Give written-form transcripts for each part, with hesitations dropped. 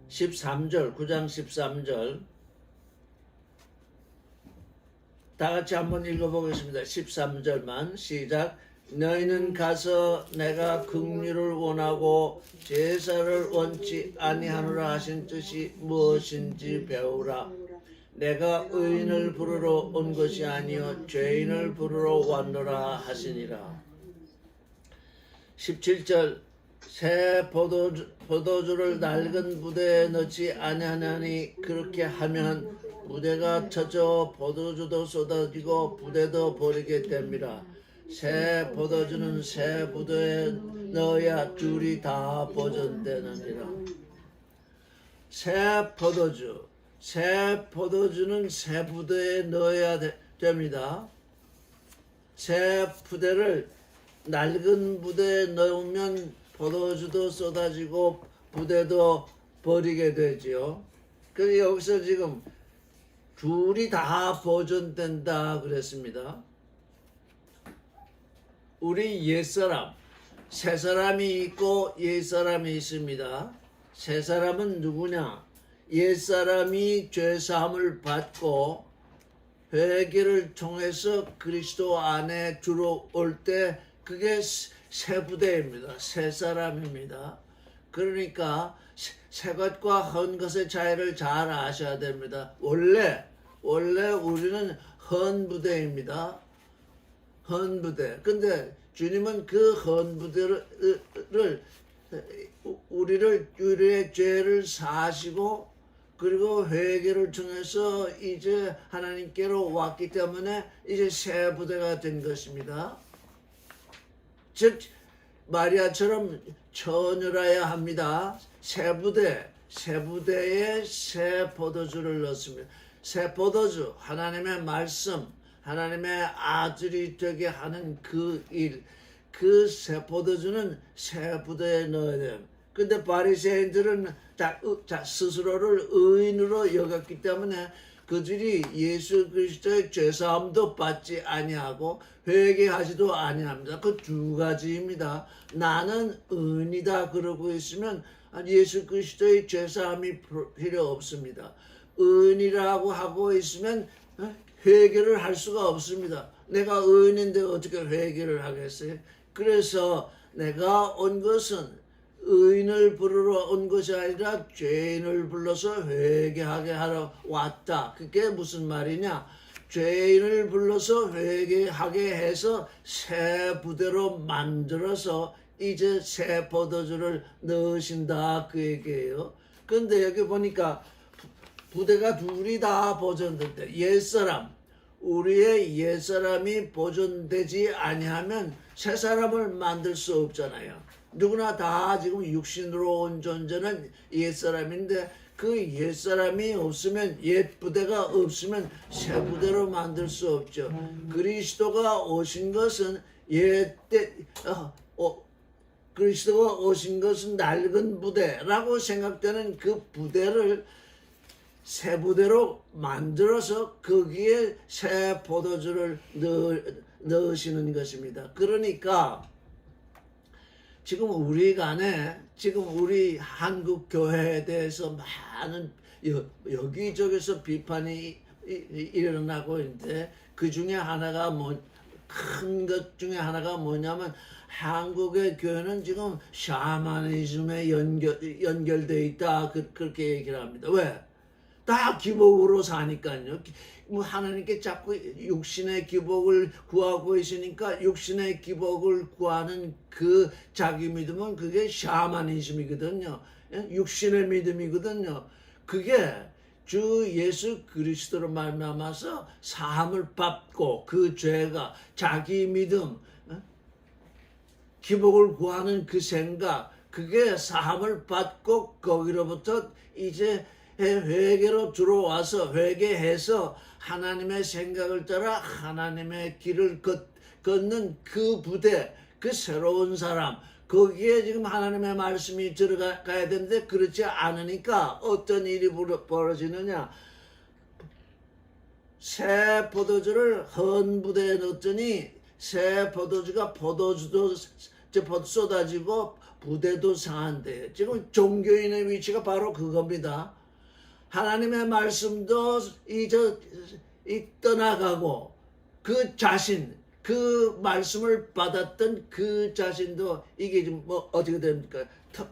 13절, 9장 13절. 다 같이 한번 읽어보겠습니다. 13절만 시작. 너희는 가서 내가 긍휼을 원하고 제사를 원치 아니하노라 하신 뜻이 무엇인지 배우라. 내가 의인을 부르러 온 것이 아니요 죄인을 부르러 왔노라 하시니라. 17절. 새 포도주를 낡은 부대에 넣지 아니하나니 그렇게 하면 부대가 젖어 포도주도 쏟아지고 부대도 버리게 됩니다. 새 포도주는 새 부대에 넣어야 줄이 다 보존되느니라. 새 포도주는 새 부대에 넣어야 됩니다. 새 부대를 낡은 부대에 넣으면 포도주도 쏟아지고 부대도 버리게 되지요. 그래서 여기서 지금 줄이 다 보존된다 그랬습니다. 우리 옛사람, 새사람이 있고 옛사람이 있습니다. 새사람은 누구냐? 옛사람이 죄사함을 받고 회개를 통해서 그리스도 안에 들어올 때 그게 새 부대입니다. 새 사람입니다. 그러니까 새 것과 헌 것의 차이를 잘 아셔야 됩니다. 원래 우리는 헌 부대입니다. 헌 부대. 근데 주님은 그 헌 부대를 우리의 죄를 사하시고 그리고 회개를 통해서 이제 하나님께로 왔기 때문에 이제 새 부대가 된 것입니다. 즉 마리아처럼 처녀라야 합니다. 새 부대에 새 포도주를 넣습니다. 새 포도주, 하나님의 말씀, 하나님의 아들이 되게 하는 그 일, 그 새 포도주는 새 부대에 넣어야 돼요. 근데 바리새인들은 스스로를 의인으로 여겼기 때문에 그들이 예수 그리스도의 죄사함도 받지 아니하고 회개하지도 아니합니다. 그 두 가지입니다. 나는 의인이다 그러고 있으면 예수 그리스도의 죄사함이 필요 없습니다. 의인이라고 하고 있으면 회개를 할 수가 없습니다. 내가 의인인데 어떻게 회개를 하겠어요? 그래서 내가 온 것은 의인을 부르러 온 것이 아니라 죄인을 불러서 회개하게 하러 왔다. 그게 무슨 말이냐? 죄인을 불러서 회개하게 해서 새 부대로 만들어서 이제 새 포도주를 넣으신다 그 얘기예요. 근데 여기 보니까 부대가 둘이 다 보존된대. 옛사람, 우리의 옛사람이 보존되지 아니하면 새 사람을 만들 수 없잖아요. 누구나 다 지금 육신으로 온 존재는 옛사람인데 그 옛사람이 없으면 옛 부대가 없으면 새 부대로 만들 수 없죠. 그리스도가 오신 것은 그리스도가 오신 것은 낡은 부대라고 생각되는 그 부대를 새 부대로 만들어서 거기에 새 포도주를 넣으시는 것입니다. 그러니까 지금 우리 한국 교회에 대해서 많은 여기저기서 비판이 일어나고 있는데 그 중에 하나가 큰 것 중에 하나가 뭐냐면 한국의 교회는 지금 샤머니즘에 연결돼 있다 그렇게 얘기를 합니다. 왜? 다 기복으로 사니까요. 뭐 하나님께 자꾸 육신의 기복을 구하고 있으니까 육신의 기복을 구하는 그 자기 믿음은 그게 샤머니즘이거든요. 육신의 믿음이거든요. 그게 주 예수 그리스도로 말미암아서 사함을 받고 그 죄가 자기 믿음, 기복을 구하는 그 생각, 그게 사함을 받고 거기로부터 이제 회개로 들어와서 회개해서 하나님의 생각을 따라 하나님의 길을 걷는 그 부대, 그 새로운 사람, 거기에 지금 하나님의 말씀이 들어가야 되는데 그렇지 않으니까 어떤 일이 벌어지느냐? 새 포도주를 헌 부대에 넣었더니 새 포도주가 포도주도 쏟아지고 부대도 상한데 지금 종교인의 위치가 바로 그겁니다. 하나님의 말씀도 떠나가고 그 자신, 그 말씀을 받았던 그 자신도 이게 좀 뭐 어떻게 됩니까?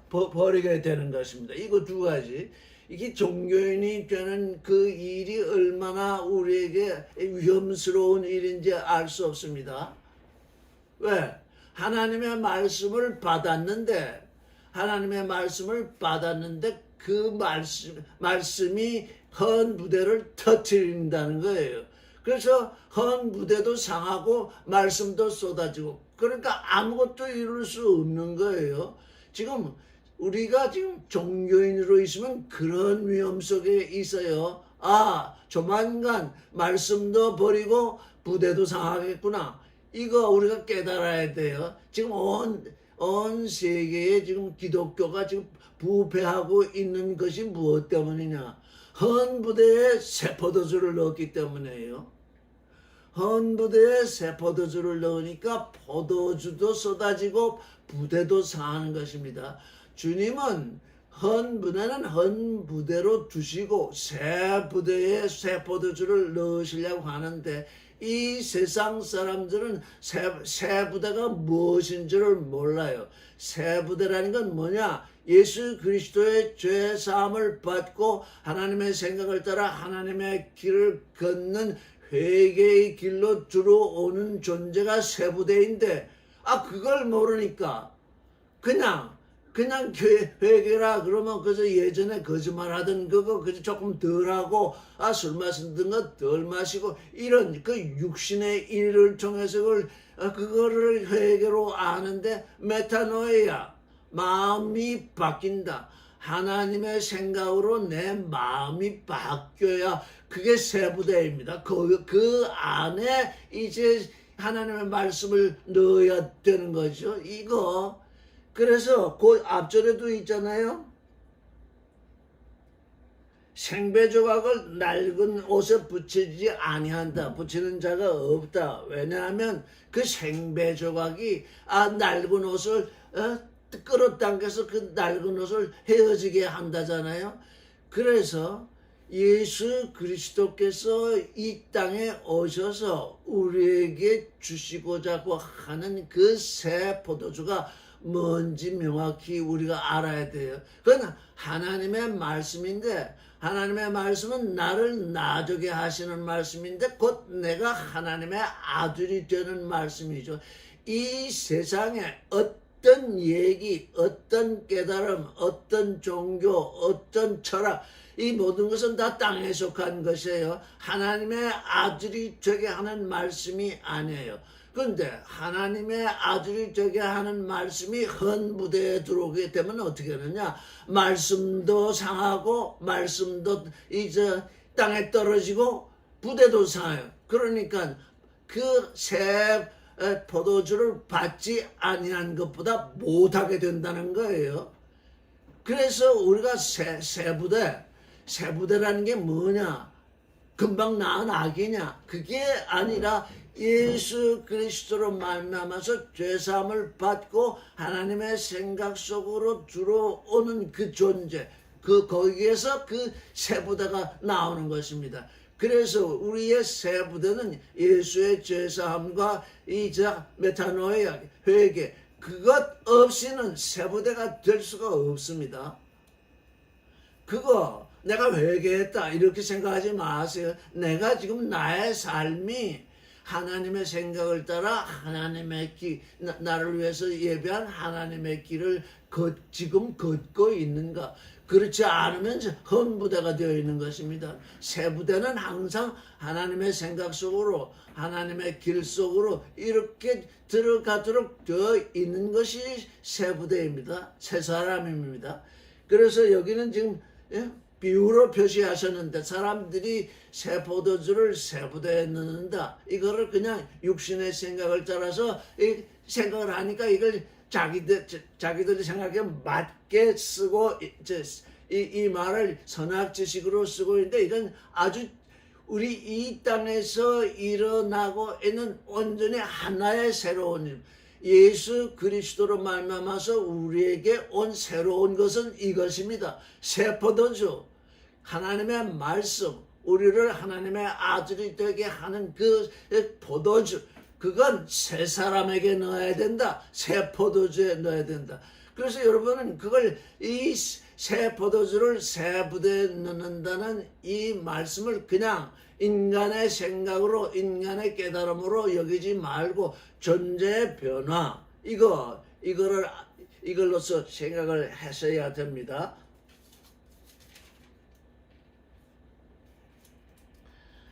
버리게 되는 것입니다. 이거 두 가지. 이게 종교인이 되는 그 일이 얼마나 우리에게 위험스러운 일인지 알 수 없습니다. 왜? 하나님의 말씀을 받았는데 그 말씀이 헌 부대를 터뜨린다는 거예요. 그래서 헌 부대도 상하고 말씀도 쏟아지고 그러니까 아무것도 이룰 수 없는 거예요. 지금 우리가 지금 종교인으로 있으면 그런 위험 속에 있어요. 아, 조만간 말씀도 버리고 부대도 상하겠구나. 이거 우리가 깨달아야 돼요. 지금 온 세계에 지금 기독교가 지금 부패하고 있는 것이 무엇 때문이냐? 헌 부대에 새 포도주를 넣었기 때문이에요. 헌 부대에 새 포도주를 넣으니까 포도주도 쏟아지고 부대도 상하는 것입니다. 주님은 헌 부대는 헌 부대로 두시고 새 부대에 새 포도주를 넣으시려고 하는데 이 세상 사람들은 새 부대가 무엇인지를 몰라요. 새 부대라는 건 뭐냐? 예수 그리스도의 죄 사함을 받고 하나님의 생각을 따라 하나님의 길을 걷는 회개의 길로 들어오는 존재가 새 부대인데 그걸 모르니까 그냥 회개라 그러면 그저 예전에 거짓말하던 그거 그저 조금 덜하고 술 마시던 거 덜 마시고 이런 그 육신의 일을 통해서 그거를 회개로 아는데 메타노이아 마음이 바뀐다. 하나님의 생각으로 내 마음이 바뀌어야 그게 새 부대입니다. 그 안에 이제 하나님의 말씀을 넣어야 되는 거죠. 이거 그래서 그 앞절에도 있잖아요. 생배 조각을 낡은 옷에 붙이지 아니한다. 붙이는 자가 없다. 왜냐하면 그 생배 조각이 낡은 옷을 끌어당겨서 그 낡은 옷을 헤어지게 한다잖아요. 그래서 예수 그리스도께서 이 땅에 오셔서 우리에게 주시고자 하는 그 새 포도주가 뭔지 명확히 우리가 알아야 돼요. 그건 하나님의 말씀인데 하나님의 말씀은 나를 나되게 하시는 말씀인데 곧 내가 하나님의 아들이 되는 말씀이죠. 이 세상에 어떤 얘기, 어떤 깨달음, 어떤 종교, 어떤 철학 이 모든 것은 다 땅에 속한 것이에요. 하나님의 아들이 되게 하는 말씀이 아니에요. 그런데 하나님의 아들이 되게 하는 말씀이 헌 부대에 들어오게 되면 어떻게 하느냐? 말씀도 상하고 말씀도 이제 땅에 떨어지고 부대도 상해요. 그러니까 그 새 포도주를 받지 아니한 것보다 못하게 된다는 거예요. 그래서 우리가 새 부대라는 게 뭐냐? 금방 낳은 아기냐? 그게 아니라 예수 그리스도로 말미암아서 죄사함을 받고 하나님의 생각 속으로 들어오는 그 존재, 거기에서 그 새 부대가 나오는 것입니다. 그래서 우리의 새 부대는 예수의 죄사함과 이자 메타노이아 회개 그것 없이는 새 부대가 될 수가 없습니다. 그거 내가 회개했다 이렇게 생각하지 마세요. 내가 지금 나의 삶이 하나님의 생각을 따라 하나님의 나를 위해서 예배한 하나님의 길을 지금 걷고 있는가? 그렇지 않으면 헌 부대가 되어 있는 것입니다. 새 부대는 항상 하나님의 생각 속으로 하나님의 길 속으로 이렇게 들어가도록 되어 있는 것이 새 부대입니다. 새 사람입니다. 그래서 여기는 지금 비유로 표시하셨는데 사람들이 새 포도주를 새 부대에 넣는다. 이거를 그냥 육신의 생각을 따라서 생각을 하니까 이걸 자기들이 생각에 맞게 쓰고 이 말을 선악지식으로 쓰고 있는데 이건 아주 우리 이 땅에서 일어나고 있는 온전히 하나의 새로운 일. 예수 그리스도로 말미암아서 우리에게 온 새로운 것은 이것입니다. 새 포도주, 하나님의 말씀, 우리를 하나님의 아들이 되게 하는 그 포도주, 그건 새 사람에게 넣어야 된다. 새 포도주에 넣어야 된다. 그래서 여러분은 그걸 이 새 포도주를 새 부대에 넣는다는 이 말씀을 그냥 인간의 생각으로 인간의 깨달음으로 여기지 말고 존재의 변화 이걸로서 생각을 하셔야 됩니다.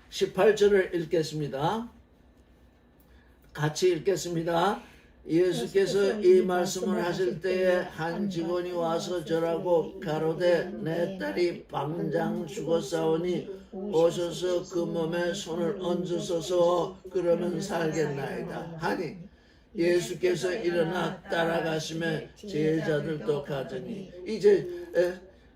18절을 읽겠습니다. 같이 읽겠습니다. 예수께서 이 말씀을 하실 때에 한 직원이 와서 절하고 가로되 내 딸이 방장 죽었사오니 오셔서 그 몸에 손을 얹으소서 그러면 살겠나이다 하니 예수께서 일어나 따라가시며 제자들도 가더니 이제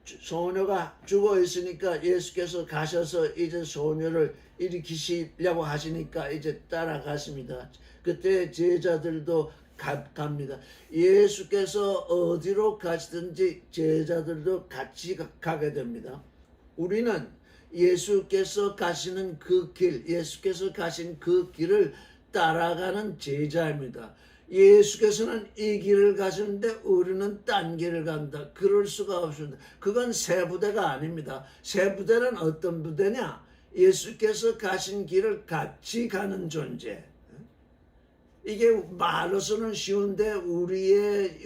소녀가 죽어 있으니까 예수께서 가셔서 이제 소녀를 일으키시려고 하시니까 이제 따라가십니다. 그때 제자들도 갑니다. 예수께서 어디로 가시든지 제자들도 같이 가게 됩니다. 우리는 예수께서 가시는 그 길, 예수께서 가신 그 길을 따라가는 제자입니다. 예수께서는 이 길을 가시는데 우리는 딴 길을 간다. 그럴 수가 없습니다. 그건 새 부대가 아닙니다. 새 부대는 어떤 부대냐? 예수께서 가신 길을 같이 가는 존재. 이게 말로서는 쉬운데 우리의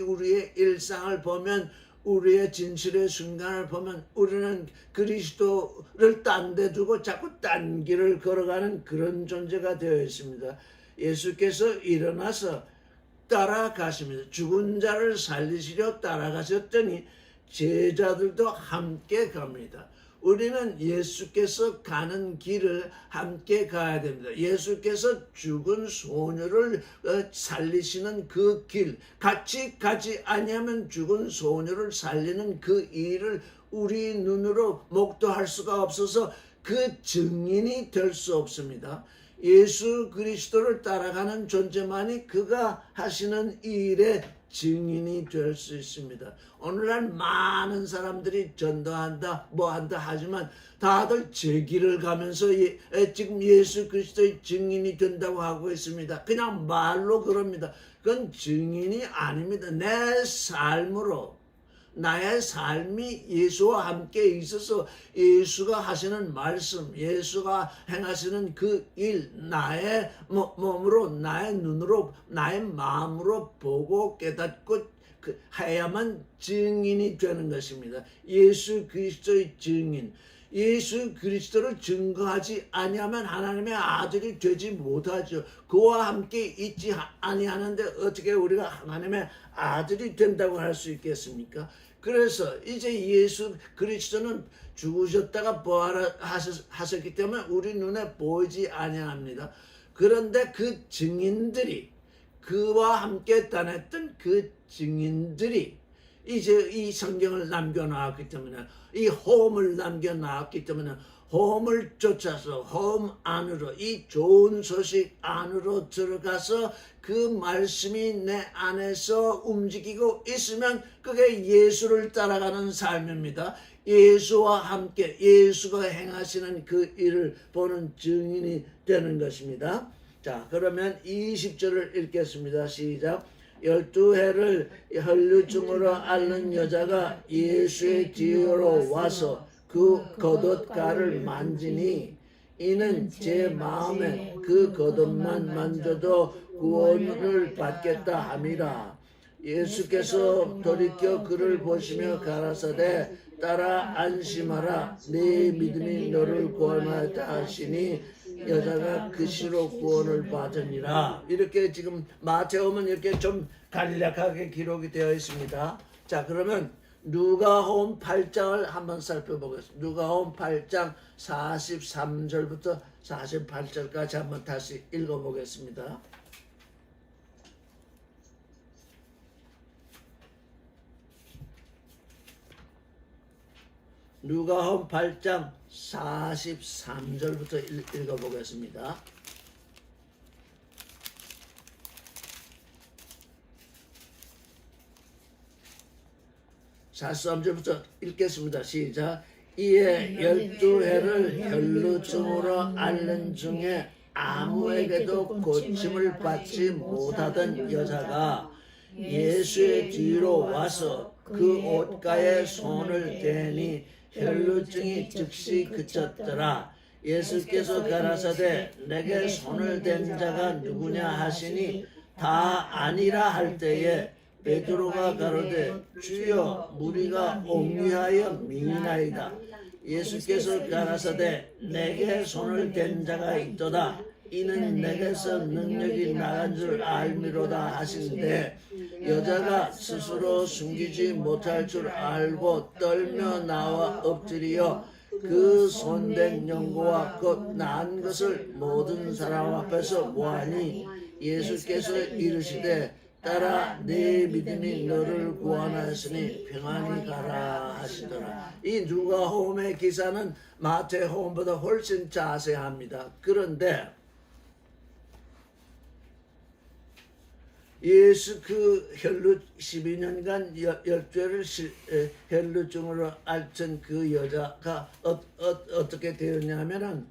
일상을 보면 우리의 진실의 순간을 보면 우리는 그리스도를 딴 데 두고 자꾸 딴 길을 걸어가는 그런 존재가 되어 있습니다. 예수께서 일어나서 따라가십니다. 죽은 자를 살리시려 따라가셨더니 제자들도 함께 갑니다. 우리는 예수께서 가는 길을 함께 가야 됩니다. 예수께서 죽은 소녀를 살리시는 그 길, 같이 가지 아니하면 죽은 소녀를 살리는 그 일을 우리 눈으로 목도할 수가 없어서 그 증인이 될 수 없습니다. 예수 그리스도를 따라가는 존재만이 그가 하시는 일의 증인이 될 수 있습니다. 오늘날 많은 사람들이 전도한다 뭐한다 하지만 다들 제 길을 가면서 지금 예수 그리스도의 증인이 된다고 하고 있습니다. 그냥 말로 그럽니다. 그건 증인이 아닙니다. 내 삶으로 나의 삶이 예수와 함께 있어서 예수가 하시는 말씀, 예수가 행하시는 그 일, 나의 몸으로, 나의 눈으로, 나의 마음으로 보고 깨닫고 해야만 증인이 되는 것입니다. 예수 그리스도의 증인. 예수 그리스도를 증거하지 아니하면 하나님의 아들이 되지 못하죠. 그와 함께 있지 아니하는데 어떻게 우리가 하나님의 아들이 된다고 할 수 있겠습니까? 그래서 이제 예수 그리스도는 죽으셨다가 부활하셨기 때문에 우리 눈에 보이지 아니합니다. 그런데 그 증인들이 그와 함께 떠났던 그 증인들이 이제 이 성경을 남겨놨기 때문에 이 호흡을 남겨놨기 때문에 호흡을 쫓아서 호흡 안으로 이 좋은 소식 안으로 들어가서 그 말씀이 내 안에서 움직이고 있으면 그게 예수를 따라가는 삶입니다. 예수와 함께 예수가 행하시는 그 일을 보는 증인이 되는 것입니다. 자, 그러면 20절을 읽겠습니다. 시작. 12해를 혈류증으로 앓는 여자가 예수의 뒤로 와서 그 겉옷가를 만지니 이는 제 마음에 그 겉옷만 만져도 구원을 받겠다 함이라. 예수께서 돌이켜 그를 보시며 가라사대 따라 안심하라. 네 믿음이 너를 구원하였다 하시니 여자가 그 시로 구원을 받으니라. 이렇게 지금 마태복음은 이렇게 좀 간략하게 기록이 되어 있습니다. 자, 그러면 누가복음 8장을 한번 살펴보겠습니다. 누가복음 8장 43절부터 48절까지 한번 다시 읽어보겠습니다. 누가복음 8장 43절부터 읽어보겠습니다. 43절부터 읽겠습니다. 시작. 이에 12해를 혈루증으로 앓는 중에 아무에게도 고침을 받지 못하던 여자가 예수의 뒤로 와서 그 옷가에 손을 대니 혈루증이 즉시 그쳤더라. 예수께서 가라사대 내게 손을 댄 자가 누구냐 하시니 다 아니라 할 때에 베드로가 가로되 주여 무리가 옹위하여 미나이다. 예수께서 가라사대 내게 손을 댄 자가 있도다. 이는 내게서 능력이 나간 줄 알미로다 하신대 여자가 스스로 숨기지 못할 줄 알고 떨며 나와 엎드리어 그 손댄 연고와 곧 나은 것을 모든 사람 앞에서 모하니 예수께서 이르시되 따라 내 믿음이 너를 구원하였으니 평안히 가라 하시더라. 이 누가복음의 기사는 마태복음보다 훨씬 자세합니다. 그런데 예수 그 혈루 12년간 12회를 혈루증으로 앓던 그 여자가 어떻게 되었냐면은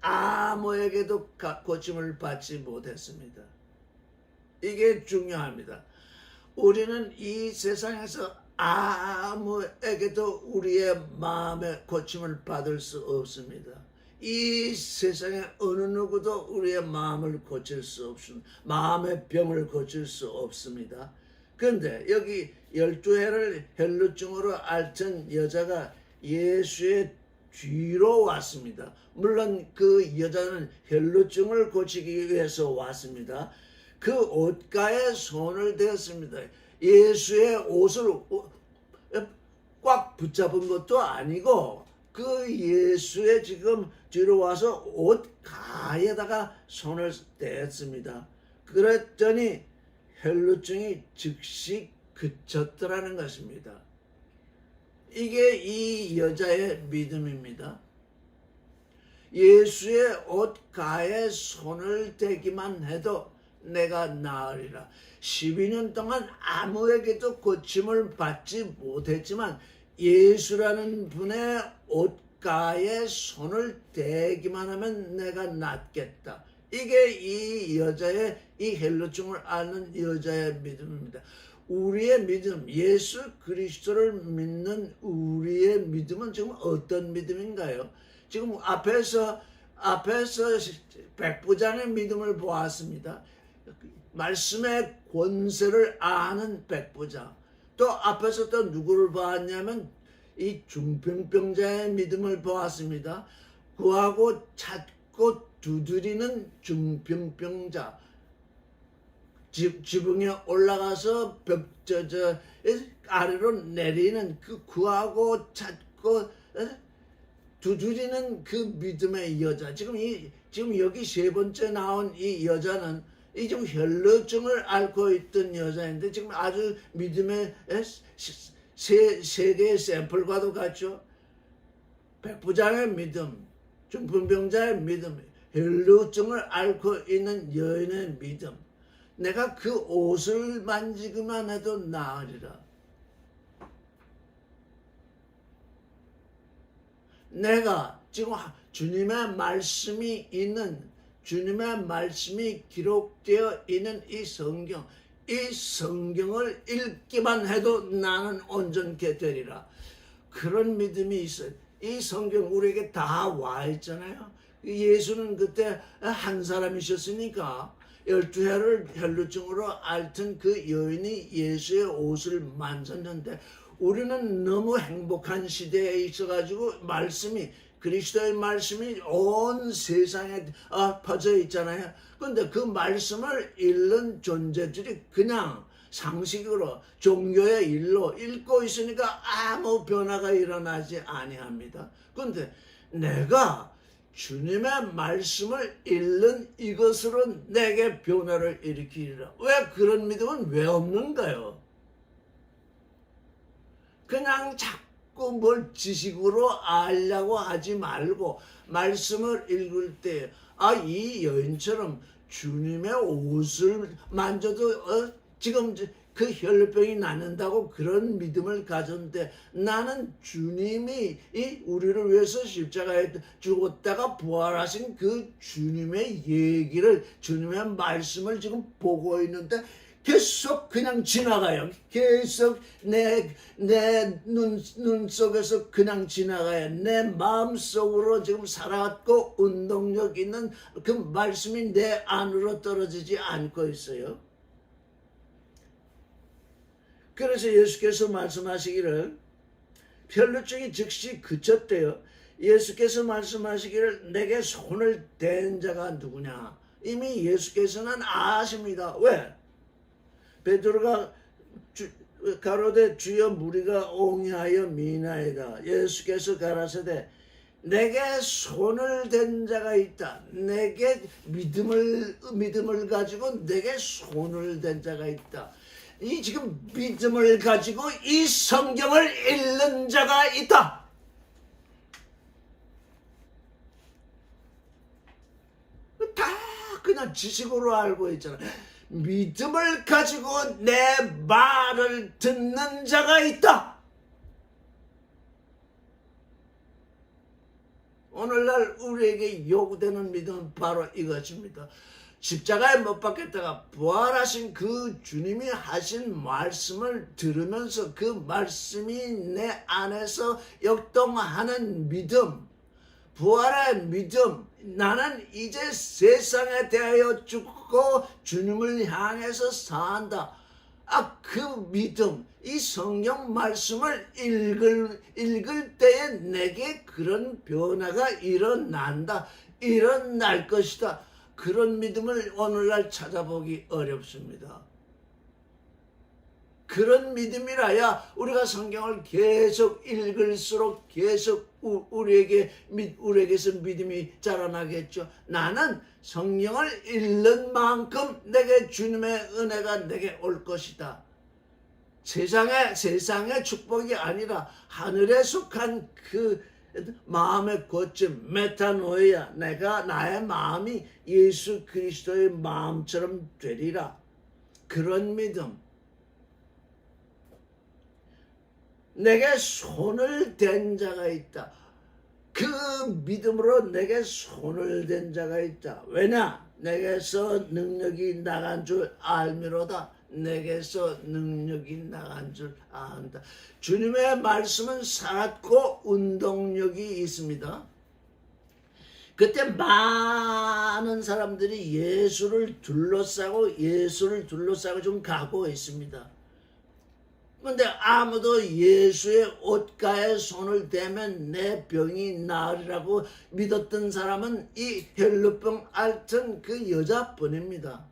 아무에게도 고침을 받지 못했습니다. 이게 중요합니다. 우리는 이 세상에서 아무에게도 우리의 마음의 고침을 받을 수 없습니다. 이 세상에 어느 누구도 우리의 마음을 고칠 수 없습니다. 마음의 병을 고칠 수 없습니다. 그런데 여기 12해를 혈루증으로 앓던 여자가 예수의 뒤로 왔습니다. 물론 그 여자는 혈루증을 고치기 위해서 왔습니다. 그 옷가에 손을 대었습니다. 예수의 옷을 꽉 붙잡은 것도 아니고 그 예수의 지금 뒤로 와서 옷가에다가 손을 댔습니다. 그랬더니 혈루증이 즉시 그쳤더라는 것입니다. 이게 이 여자의 믿음입니다. 예수의 옷가에 손을 대기만 해도 내가 나으리라. 12년 동안 아무에게도 고침을 받지 못했지만 예수라는 분의 옷가에 손을 대기만 하면 내가 낫겠다. 이게 이 여자의 이 혈루증을 앓는 여자의 믿음입니다. 우리의 믿음, 예수 그리스도를 믿는 우리의 믿음은 지금 어떤 믿음인가요? 지금 앞에서 백부장의 믿음을 보았습니다. 말씀의 권세를 아는 백부장. 또 앞에서 또 누구를 보았냐면 이 중풍병자의 믿음을 보았습니다. 구하고 찾고 두드리는 중풍병자. 지붕에 올라가서 아래로 내리는 그 구하고 찾고 두드리는 그 믿음의 여자. 지금 여기 세 번째 나온 이 여자는 이 지금 혈루증을 앓고 있던 여자인데 지금 아주 믿음의 세 개의 샘플과도 같죠. 백부장의 믿음, 중풍병자의 믿음, 혈루증을 앓고 있는 여인의 믿음. 내가 그 옷을 만지기만 해도 나으리라. 내가 지금 주님의 말씀이 기록되어 있는 이 성경을 읽기만 해도 나는 온전케 되리라. 그런 믿음이 있어요. 이 성경 우리에게 다 와 있잖아요. 예수는 그때 한 사람이셨으니까 12해를 혈루증으로 앓던 그 여인이 예수의 옷을 만졌는데 우리는 너무 행복한 시대에 있어가지고 그리스도의 말씀이 온 세상에 퍼져 있잖아요. 그런데 그 말씀을 읽는 존재들이 그냥 상식으로 종교의 일로 읽고 있으니까 아무 변화가 일어나지 아니합니다. 그런데 내가 주님의 말씀을 읽는 이것으로 내게 변화를 일으키리라. 왜 그런 믿음은 왜 없는가요? 그냥 자꾸 뭘 지식으로 알려고 하지 말고 말씀을 읽을 때 이 여인처럼 주님의 옷을 만져도 지금 그 혈루병이 낫는다고 그런 믿음을 가졌는데, 나는 주님이 우리를 위해서 십자가에 죽었다가 부활하신 그 주님의 얘기를, 주님의 말씀을 지금 보고 있는데 계속 그냥 지나가요. 계속 내 눈 속에서 그냥 지나가요. 내 마음 속으로 지금 살아왔고 운동력 있는 그 말씀이 내 안으로 떨어지지 않고 있어요. 그래서 예수께서 말씀하시기를, 혈루증이 즉시 그쳤대요. 예수께서 말씀하시기를, 내게 손을 댄 자가 누구냐. 이미 예수께서는 아십니다. 왜? 베드로가 가로되 주여 무리가 옹이하여 미나이다. 예수께서 가라사대 내게 손을 댄 자가 있다. 내게 믿음을 가지고 내게 손을 댄 자가 있다. 이 지금 믿음을 가지고 이 성경을 읽는 자가 있다. 다 그냥 지식으로 알고 있잖아. 믿음을 가지고 내 말을 듣는 자가 있다. 오늘날 우리에게 요구되는 믿음은 바로 이것입니다. 십자가에 못 박혔다가 부활하신 그 주님이 하신 말씀을 들으면서 그 말씀이 내 안에서 역동하는 믿음, 부활의 믿음. 나는 이제 세상에 대하여 죽고 주님을 향해서 산다. 그 믿음, 이 성경 말씀을 읽을 때에 내게 그런 변화가 일어날 것이다. 그런 믿음을 오늘날 찾아보기 어렵습니다. 그런 믿음이라야 우리가 성경을 계속 읽을수록 계속 우리에게서 믿음이 자라나겠죠. 나는 성경을 읽는 만큼 내게 주님의 은혜가 내게 올 것이다. 세상의 축복이 아니라 하늘에 속한 그 마음의 고침, 메타노이아, 나의 마음이 예수 그리스도의 마음처럼 되리라. 그런 믿음. 내게 손을 댄 자가 있다. 그 믿음으로 내게 손을 댄 자가 있다. 왜냐? 내게서 능력이 나간 줄 알미로다. 내게서 능력이 나간 줄 안다. 주님의 말씀은 살았고 운동력이 있습니다. 그때 많은 사람들이 예수를 둘러싸고 좀 가고 있습니다. 그런데 아무도 예수의 옷가에 손을 대면 내 병이 나으리라고 믿었던 사람은 이 혈루병 앓던 그 여자뿐입니다.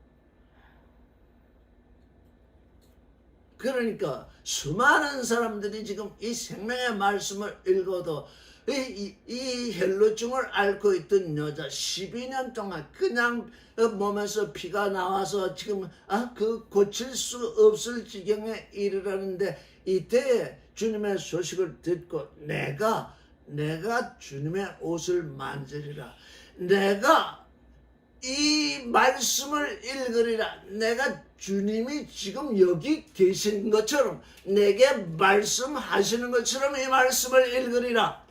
그러니까 수많은 사람들이 지금 이 생명의 말씀을 읽어도 이 혈루증을 앓고 있던 여자 12년 동안 그냥 몸에서 피가 나와서 지금 그 고칠 수 없을 지경에 이르렀는데, 이때에 주님의 소식을 듣고 내가 주님의 옷을 만지리라. 내가 이 말씀을 읽으리라. 내가 주님이 지금 여기 계신 것처럼, 내게 말씀하시는 것처럼 이 말씀을 읽으리라.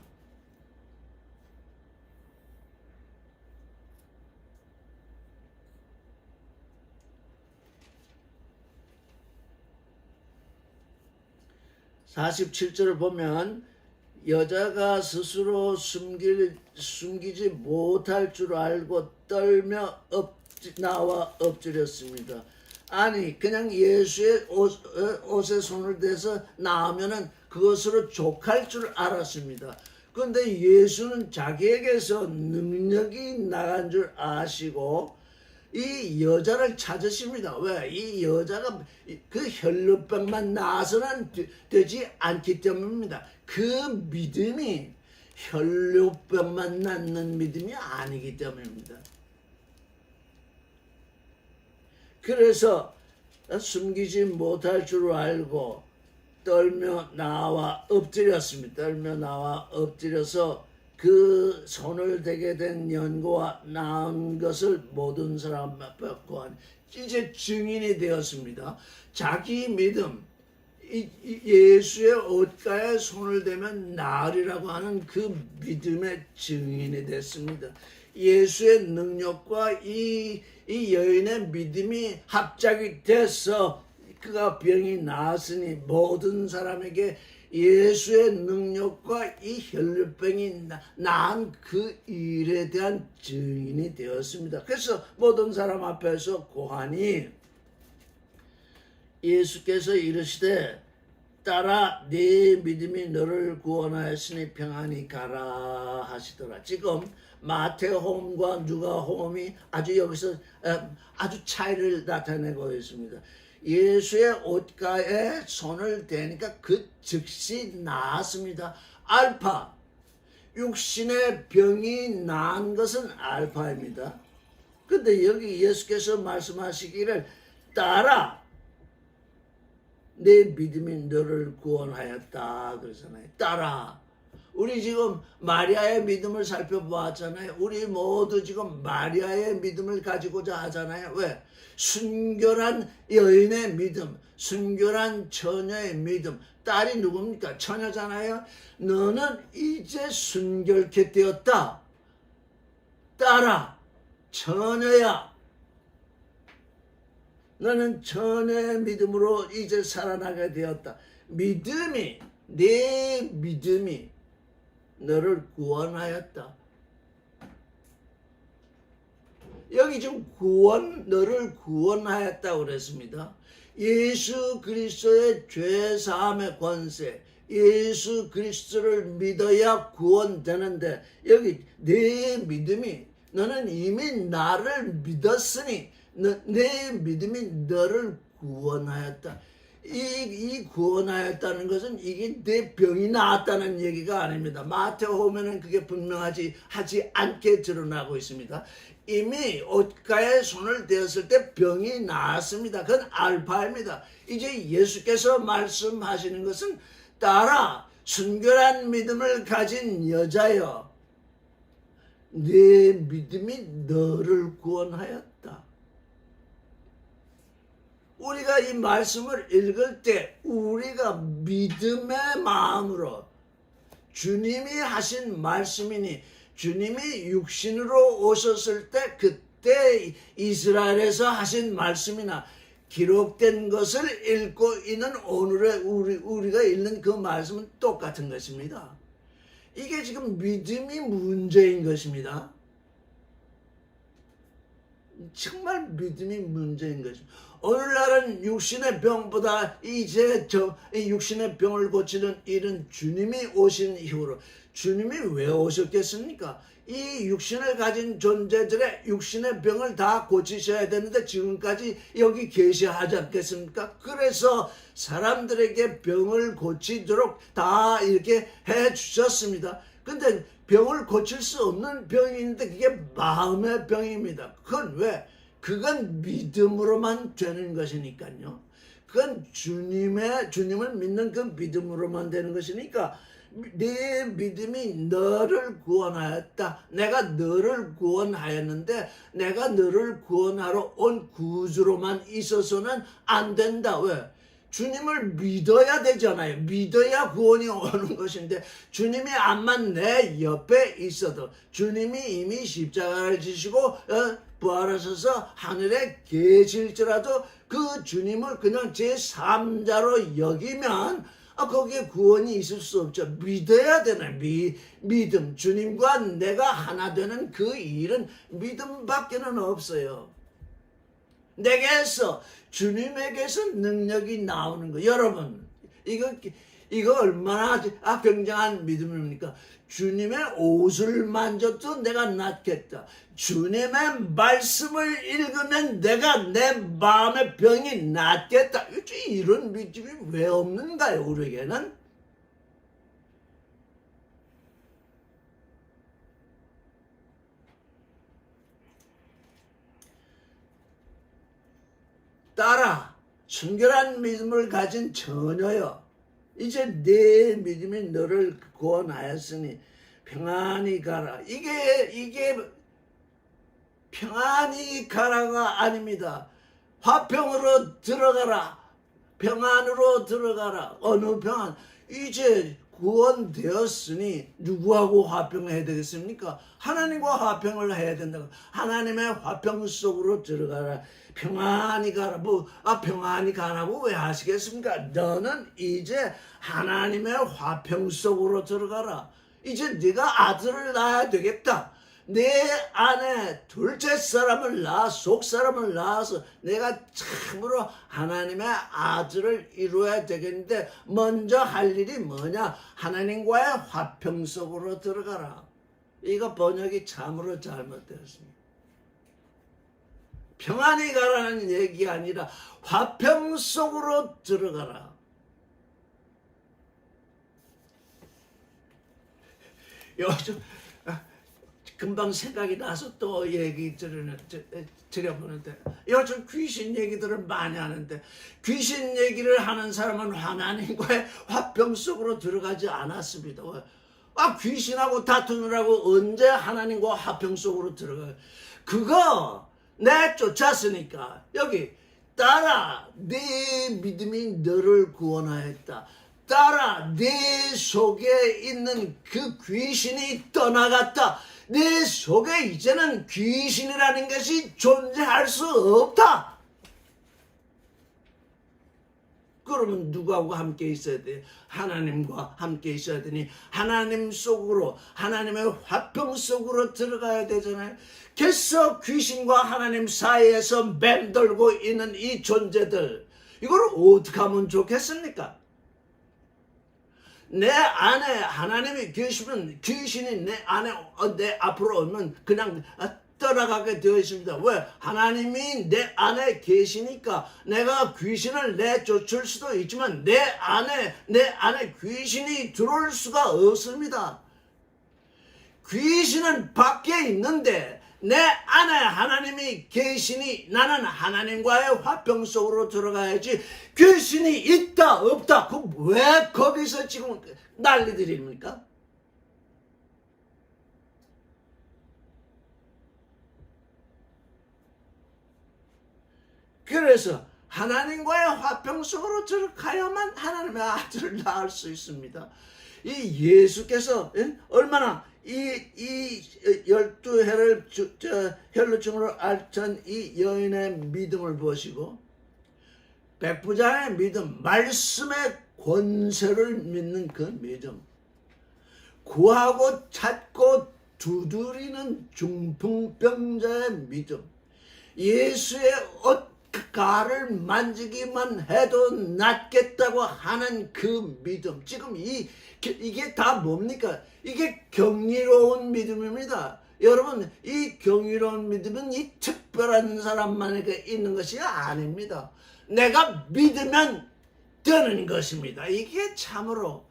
(47절을) 보면 여자가 스스로 숨기지 못할 줄 알고 떨며 나와 엎드렸습니다. 아니 그냥 예수의 옷에 손을 대서 나오면은 그것으로 족할 줄 알았습니다. 그런데 예수는 자기에게서 능력이 나간 줄 아시고 이 여자를 찾으십니다. 왜? 이 여자가 그 혈루병만 나아서는 되지 않기 때문입니다. 그 믿음이 혈루병만 낫는 믿음이 아니기 때문입니다. 그래서 숨기지 못할 줄 알고 떨며 나와 엎드렸습니다. 떨며 나와 엎드려서 그 손을 대게 된 연고와 나은 것을 모든 사람 앞에 구하니 이제 증인이 되었습니다. 자기 믿음, 예수의 옷가에 손을 대면 나으리라고 하는 그 믿음의 증인이 됐습니다. 예수의 능력과 이 여인의 믿음이 합작이 돼서 그가 병이 나았으니 모든 사람에게 예수의 능력과 이 혈류병이 나은 그 일에 대한 증인이 되었습니다. 그래서 모든 사람 앞에서 고하니 예수께서 이르시되 딸아 네 믿음이 너를 구원하였으니 평안히 가라 하시더라. 지금 마태복음과 누가복음이 아주 여기서 아주 차이를 나타내고 있습니다. 예수의 옷가에 손을 대니까 그 즉시 나았습니다. 알파, 육신의 병이 나은 것은 알파입니다. 근데 여기 예수께서 말씀하시기를 딸아 내 믿음이 너를 구원하였다 그러잖아요. 딸아, 우리 지금 마리아의 믿음을 살펴보았잖아요. 우리 모두 지금 마리아의 믿음을 가지고자 하잖아요. 왜? 순결한 여인의 믿음, 순결한 처녀의 믿음. 딸이 누굽니까? 처녀잖아요. 너는 이제 순결케 되었다. 딸아, 처녀야. 너는 처녀의 믿음으로 이제 살아나게 되었다. 믿음이, 내 믿음이 너를 구원하였다. 여기 지금 너를 구원하였다고 그랬습니다. 예수 그리스도의 죄 사함의 권세, 예수 그리스도를 믿어야 구원되는데 여기 내 믿음이 너는 이미 나를 믿었으니 내 믿음이 너를 구원하였다. 이 구원하였다는 것은 이게 내 병이 나았다는 얘기가 아닙니다. 마태복음에는 그게 분명하지 않게 드러나고 있습니다. 이미 옷가에 손을 대었을 때 병이 나았습니다. 그건 알파입니다. 이제 예수께서 말씀하시는 것은 딸아 순결한 믿음을 가진 여자여 내 믿음이 너를 구원하였다. 우리가 이 말씀을 읽을 때 우리가 믿음의 마음으로 주님이 하신 말씀이니 주님이 육신으로 오셨을 때 그때 이스라엘에서 하신 말씀이나 기록된 것을 읽고 있는 오늘의 우리가 읽는 그 말씀은 똑같은 것입니다. 이게 지금 믿음이 문제인 것입니다. 정말 믿음이 문제인 것입니다. 오늘날은 육신의 병보다 이제 이 육신의 병을 고치는 일은 주님이 오신 이후로 주님이 왜 오셨겠습니까? 이 육신을 가진 존재들의 육신의 병을 다 고치셔야 되는데 지금까지 여기 계시하지 않겠습니까? 그래서 사람들에게 병을 고치도록 다 이렇게 해 주셨습니다. 근데 병을 고칠 수 없는 병인데 그게 마음의 병입니다. 그건 왜? 그건 믿음으로만 되는 것이니까요. 그건 주님을 믿는 그 믿음으로만 되는 것이니까 네 믿음이 너를 구원하였다. 내가 너를 구원하였는데 내가 너를 구원하러 온 구주로만 있어서는 안 된다. 왜? 주님을 믿어야 되잖아요. 믿어야 구원이 오는 것인데 주님이 암만 내 옆에 있어도 주님이 이미 십자가를 지시고 부활하셔서 하늘에 계실지라도 그 주님을 그냥 제3자로 여기면 거기에 구원이 있을 수 없죠. 믿어야 되는 믿음. 주님과 내가 하나 되는 그 일은 믿음밖에는 없어요. 내게서 주님에게서 능력이 나오는 거. 여러분 이거 얼마나 굉장한 믿음입니까? 주님의 옷을 만져도 내가 낫겠다. 주님의 말씀을 읽으면 내가 내 마음의 병이 낫겠다. 이런 믿음이 왜 없는가요, 우리에게는? 딸아, 순결한 믿음을 가진 처녀여, 이제 내 믿음이 너를 구원하였으니 평안히 가라. 이게 평안히 가라가 아닙니다. 화평으로 들어가라. 평안으로 들어가라. 어느 평안? 이제 구원되었으니 누구하고 화평해야 되겠습니까? 하나님과 화평을 해야 된다고. 하나님의 화평 속으로 들어가라. 평안히 가라. 평안히 가라고 왜 하시겠습니까? 너는 이제 하나님의 화평 속으로 들어가라. 이제 네가 아들을 낳아야 되겠다. 내 안에 둘째 사람을 낳아 속 사람을 낳아서 내가 참으로 하나님의 아들을 이루어야 되겠는데 먼저 할 일이 뭐냐? 하나님과의 화평 속으로 들어가라. 이거 번역이 참으로 잘못되었습니다. 평안히 가라는 얘기가 아니라 화평 속으로 들어가라. 요즘 금방 생각이 나서 또 얘기 드려보는데 요즘 귀신 얘기들을 많이 하는데 귀신 얘기를 하는 사람은 하나님과의 화평 속으로 들어가지 않았습니다. 귀신하고 다투느라고 언제 하나님과 화평 속으로 들어가요? 그거 내쫓았으니까 여기 따라 네 믿음이 너를 구원하였다. 따라 네 속에 있는 그 귀신이 떠나갔다. 내 속에 이제는 귀신이라는 것이 존재할 수 없다. 그러면 누구하고 함께 있어야 돼? 하나님과 함께 있어야 되니 하나님 속으로 하나님의 화평 속으로 들어가야 되잖아요. 그래서 귀신과 하나님 사이에서 맴돌고 있는 이 존재들 이걸 어떻게 하면 좋겠습니까? 내 안에 하나님이 계시면 귀신이 내 안에 내 앞으로 오면 그냥 떠나가게 되어 있습니다. 왜? 하나님이 내 안에 계시니까 내가 귀신을 내쫓을 수도 있지만 내 안에 귀신이 들어올 수가 없습니다. 귀신은 밖에 있는데 내 안에 하나님이 계시니 나는 하나님과의 화평 속으로 들어가야지. 귀신이 있다 없다 그 왜 거기서 지금 난리들입니까? 그래서 하나님과의 화평 속으로 들어가야만 하나님의 아들을 낳을 수 있습니다. 이 예수께서 얼마나 이 12해를 혈루증으로 앓던 이 여인의 믿음을 보시고 백부장의 믿음, 말씀의 권세를 믿는 그 믿음, 구하고 찾고 두드리는 중풍병자의 믿음, 예수의 옷가를 만지기만 해도 낫겠다고 하는 그 믿음, 지금 이게 다 뭡니까? 이게 경이로운 믿음입니다. 여러분, 이 경이로운 믿음은 이 특별한 사람만에게 있는 것이 아닙니다. 내가 믿으면 되는 것입니다. 이게 참으로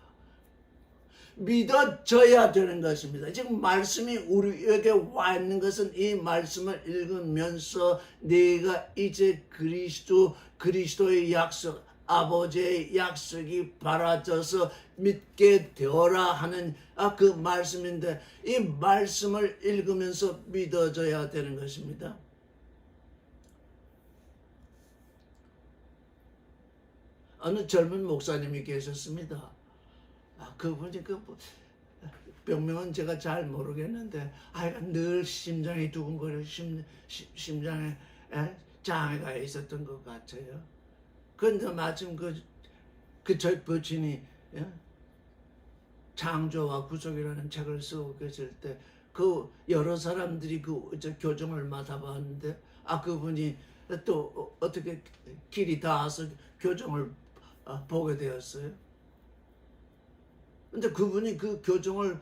믿어져야 되는 것입니다. 지금 말씀이 우리에게 와 있는 것은 이 말씀을 읽으면서 내가 이제 그리스도의 약속, 아버지의 약속이 바라져서 믿게 되어라 하는 그 말씀인데 이 말씀을 읽으면서 믿어져야 되는 것입니다. 어느 젊은 목사님이 계셨습니다. 그분이 병명은 제가 잘 모르겠는데 늘 심장이 두근거려 심장에 장애가 있었던 것 같아요. 그런데 마침 저희 부친이 창조와 구속이라는 책을 쓰고 계실 때 여러 사람들이 교정을 맡아봤는데 그분이 또 어떻게 길이 닿아서 교정을 보게 되었어요. 근데 그분이 그 교정을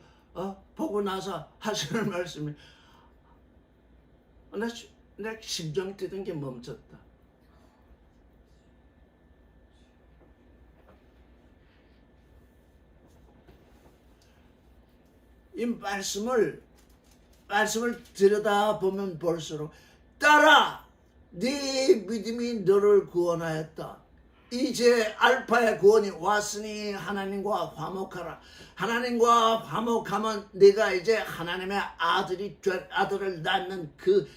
보고 나서 하시는 말씀이 내 심장 뛰는 게 멈췄다. 이 말씀을 들여다보면 볼수록 따라 네 믿음이 너를 구원하였다. 이제 알파의 구원이 왔으니 하나님과 화목하라. 하나님과 화목하면 네가 이제 하나님의 아들을 낳는 그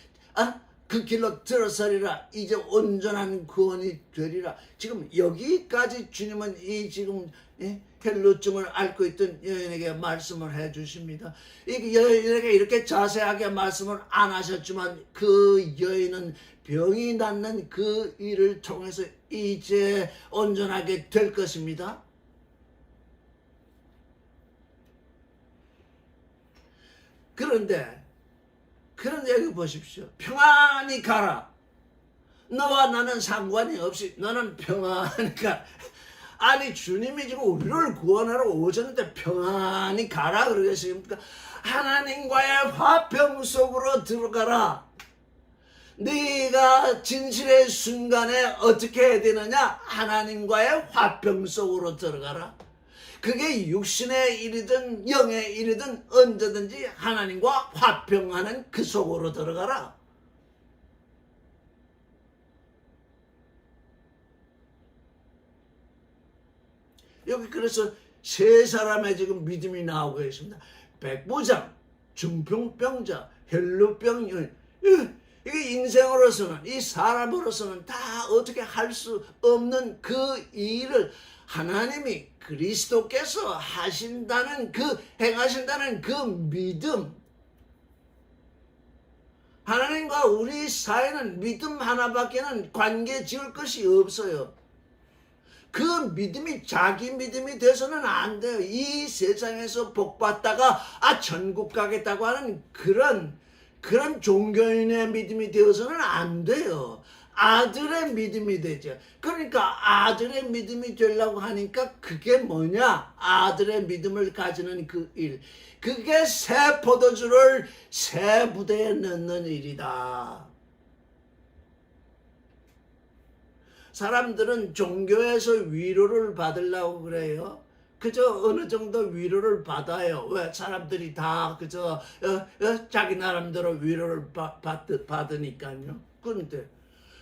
길로 들어서리라. 이제 온전한 구원이 되리라. 지금 여기까지 주님은 이 지금 헬루증을 앓고 있던 여인에게 말씀을 해 주십니다. 이 여인에게 이렇게 자세하게 말씀을 안 하셨지만 그 여인은 병이 낫는 그 일을 통해서 이제 온전하게 될 것입니다. 그런데 여기 보십시오. 평안히 가라. 너와 나는 상관이 없이 너는 평안히 가. 아니 주님이 지금 우리를 구원하러 오셨는데 평안히 가라 그러겠습니까? 하나님과의 화평 속으로 들어가라. 네가 진실의 순간에 어떻게 해야 되느냐? 하나님과의 화평 속으로 들어가라. 그게 육신의 일이든 영의 일이든 언제든지 하나님과 화평하는 그 속으로 들어가라. 여기 그래서 세 사람의 지금 믿음이 나오고 있습니다. 백부장, 중풍병자, 혈루병 여인. 이게 인생으로서는 이 사람으로서는 다 어떻게 할 수 없는 그 일을 하나님이 그리스도께서 하신다는 행하신다는 그 믿음. 하나님과 우리 사이는 믿음 하나밖에는 관계 지을 것이 없어요. 그 믿음이 자기 믿음이 돼서는 안 돼요. 이 세상에서 복받다가 천국 가겠다고 하는 그런 종교인의 믿음이 되어서는 안 돼요. 아들의 믿음이 되죠. 그러니까 아들의 믿음이 되려고 하니까 그게 뭐냐? 아들의 믿음을 가지는 그 일. 그게 새 포도주를 새 부대에 넣는 일이다. 사람들은 종교에서 위로를 받으려고 그래요. 그저 어느 정도 위로를 받아요. 왜? 사람들이 다 그저 자기 나름대로 위로를 받으니까요. 그런데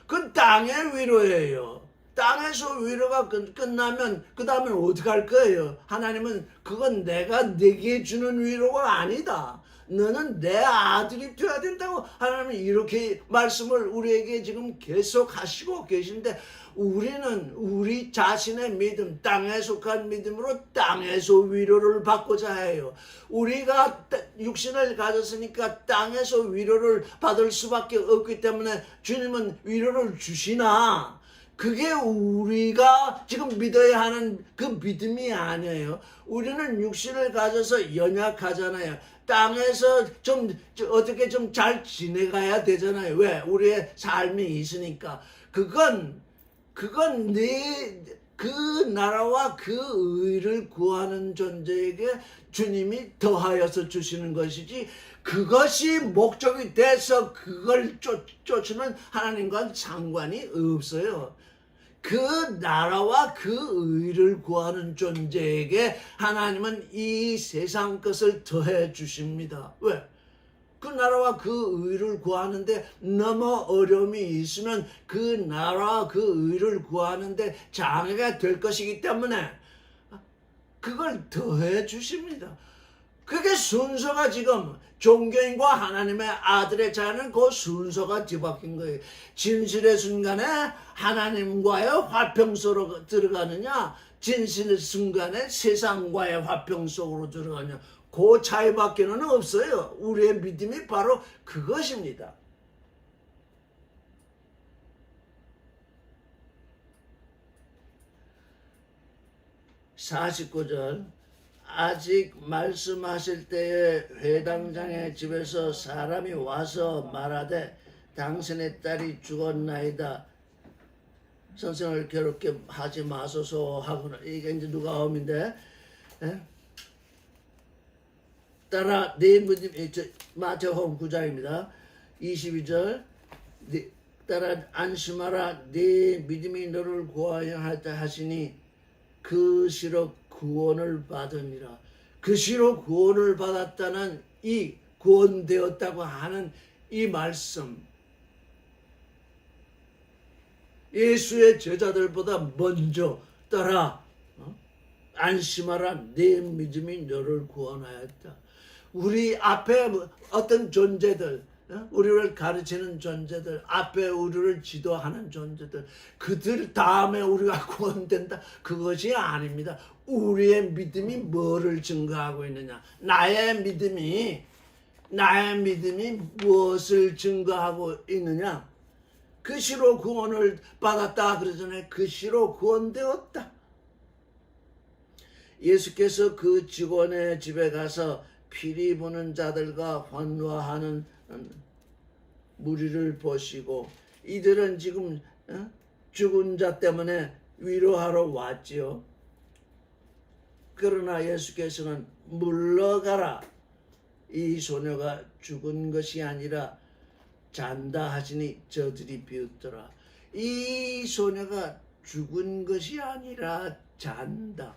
그건 땅의 위로예요. 땅에서 위로가 끝나면 그 다음엔 어떻게 할 거예요? 하나님은 그건 내가 네게 주는 위로가 아니다. 너는 내 아들이 되어야 된다고 하나님은 이렇게 말씀을 우리에게 지금 계속 하시고 계신데 우리는 우리 자신의 믿음, 땅에 속한 믿음으로 땅에서 위로를 받고자 해요. 우리가 육신을 가졌으니까 땅에서 위로를 받을 수밖에 없기 때문에 주님은 위로를 주시나 그게 우리가 지금 믿어야 하는 그 믿음이 아니에요. 우리는 육신을 가져서 연약하잖아요. 땅에서 어떻게 좀 잘 지내가야 되잖아요. 왜? 우리의 삶이 있으니까. 그건 그 나라와 그 의를 구하는 존재에게 주님이 더하여서 주시는 것이지 그것이 목적이 돼서 그걸 쫓는 하나님과는 상관이 없어요. 그 나라와 그 의를 구하는 존재에게 하나님은 이 세상 것을 더해 주십니다. 왜? 그 나라와 그 의를 구하는데 너무 어려움이 있으면 그 나라와 그 의를 구하는데 장애가 될 것이기 때문에 그걸 더해 주십니다. 그게 순서가 지금 종교인과 하나님의 아들의 자는 그 순서가 뒤바뀐 거예요. 진실의 순간에 하나님과의 화평 속으로 들어가느냐, 진실의 순간에 세상과의 화평 속으로 들어가느냐, 그 차이밖에는 없어요. 우리의 믿음이 바로 그것입니다. (49절) 아직 말씀하실 때에 회당장의 집에서 사람이 와서 말하되 당신의 딸이 죽었나이다. 선생을 괴롭게 하지 마소서 하고는 이게 이제 누가음인데 따라 내 믿음 마태복음 9장입니다. 22절 따라 안심하라 네 믿음이 너를 구하여 하다 하시니 그 시로 구원을 받으니라. 그 시로 구원을 받았다는 이 구원되었다고 하는 이 말씀 예수의 제자들보다 먼저 따라 안심하라, 내 믿음이 너를 구원하였다. 우리 앞에 어떤 존재들, 우리를 가르치는 존재들, 앞에 우리를 지도하는 존재들, 그들 다음에 우리가 구원된다, 그것이 아닙니다. 우리의 믿음이 뭐를 증거하고 있느냐, 나의 믿음이 무엇을 증거하고 있느냐. 그 시로 구원을 받았다 그러잖아요. 그 시로 구원되었다. 예수께서 그 직원의 집에 가서 피리 부는 자들과 환호하는 무리를 보시고, 이들은 지금 죽은 자 때문에 위로하러 왔지요. 그러나 예수께서는 물러가라, 이 소녀가 죽은 것이 아니라 잔다 하시니 저들이 비웃더라. 이 소녀가 죽은 것이 아니라 잔다.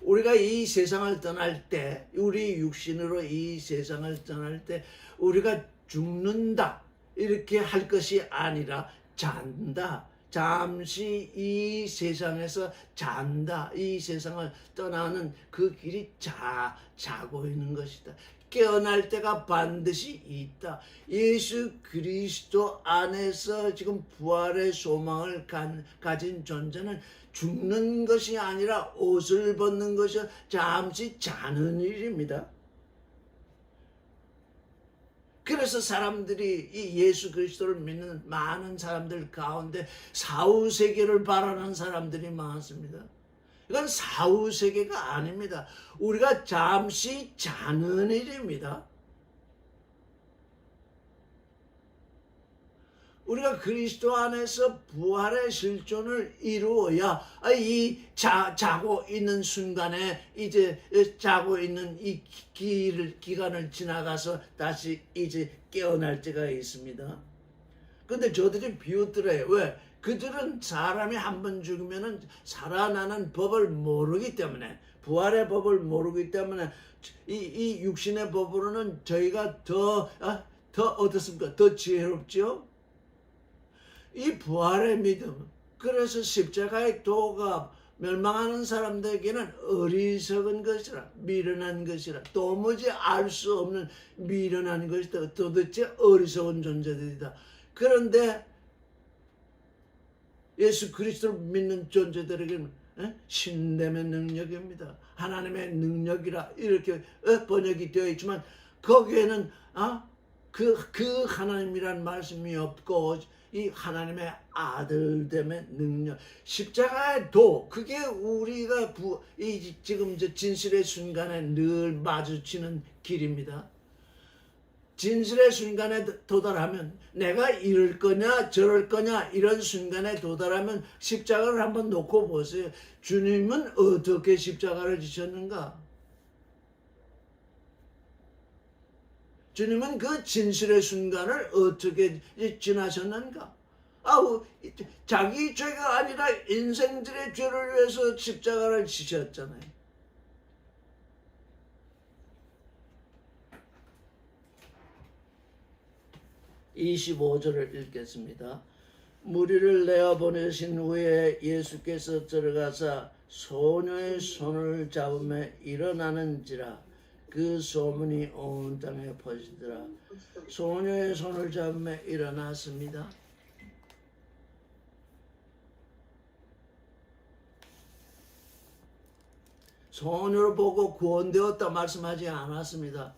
우리가 이 세상을 떠날 때, 우리 육신으로 이 세상을 떠날 때 우리가 죽는다 이렇게 할 것이 아니라 잔다. 잠시 이 세상에서 잔다. 이 세상을 떠나는 그 길이 자고 있는 것이다. 깨어날 때가 반드시 있다. 예수 그리스도 안에서 지금 부활의 소망을 가진 존재는 죽는 것이 아니라 옷을 벗는 것이 잠시 자는 일입니다. 그래서 사람들이 이 예수 그리스도를 믿는 많은 사람들 가운데 사후세계를 바라는 사람들이 많습니다. 이건 사후세계가 아닙니다. 우리가 잠시 자는 일입니다. 우리가 그리스도 안에서 부활의 실존을 이루어야 이 자고 있는 순간에, 이제 자고 있는 이 기간을 지나가서 다시 이제 깨어날 때가 있습니다. 근데 저들이 비웃더래요. 왜? 그들은 사람이 한 번 죽으면 살아나는 법을 모르기 때문에, 부활의 법을 모르기 때문에 이 육신의 법으로는 저희가 더 어떻습니까? 더 지혜롭죠? 이 부활의 믿음, 그래서 십자가의 도가 멸망하는 사람들에게는 어리석은 것이라, 미련한 것이라, 도무지 알 수 없는 미련한 것이다. 도대체 어리석은 존재들이다. 그런데 예수 그리스도를 믿는 존재들에게는 신됨의 능력입니다. 하나님의 능력이라 이렇게 번역이 되어 있지만, 거기에는 그 하나님이란 말씀이 없고, 이 하나님의 아들됨의 능력, 십자가의 도, 그게 우리가 지금 진실의 순간에 늘 마주치는 길입니다. 진실의 순간에 도달하면, 내가 이럴 거냐 저럴 거냐 이런 순간에 도달하면 십자가를 한번 놓고 보세요. 주님은 어떻게 십자가를 지셨는가? 주님은 그 진실의 순간을 어떻게 지나셨는가? 자기 죄가 아니라 인생들의 죄를 위해서 십자가를 지셨잖아요. (25절을) 읽겠습니다. 무리를 내어보내신 후에 예수께서 들어가사 소녀의 손을 잡으며 일어나는지라 그 소문이 온 땅에 퍼지더라. 소녀의 손을 잡으며 일어났습니다. 소녀를 보고 구원되었다 말씀하지 않았습니다.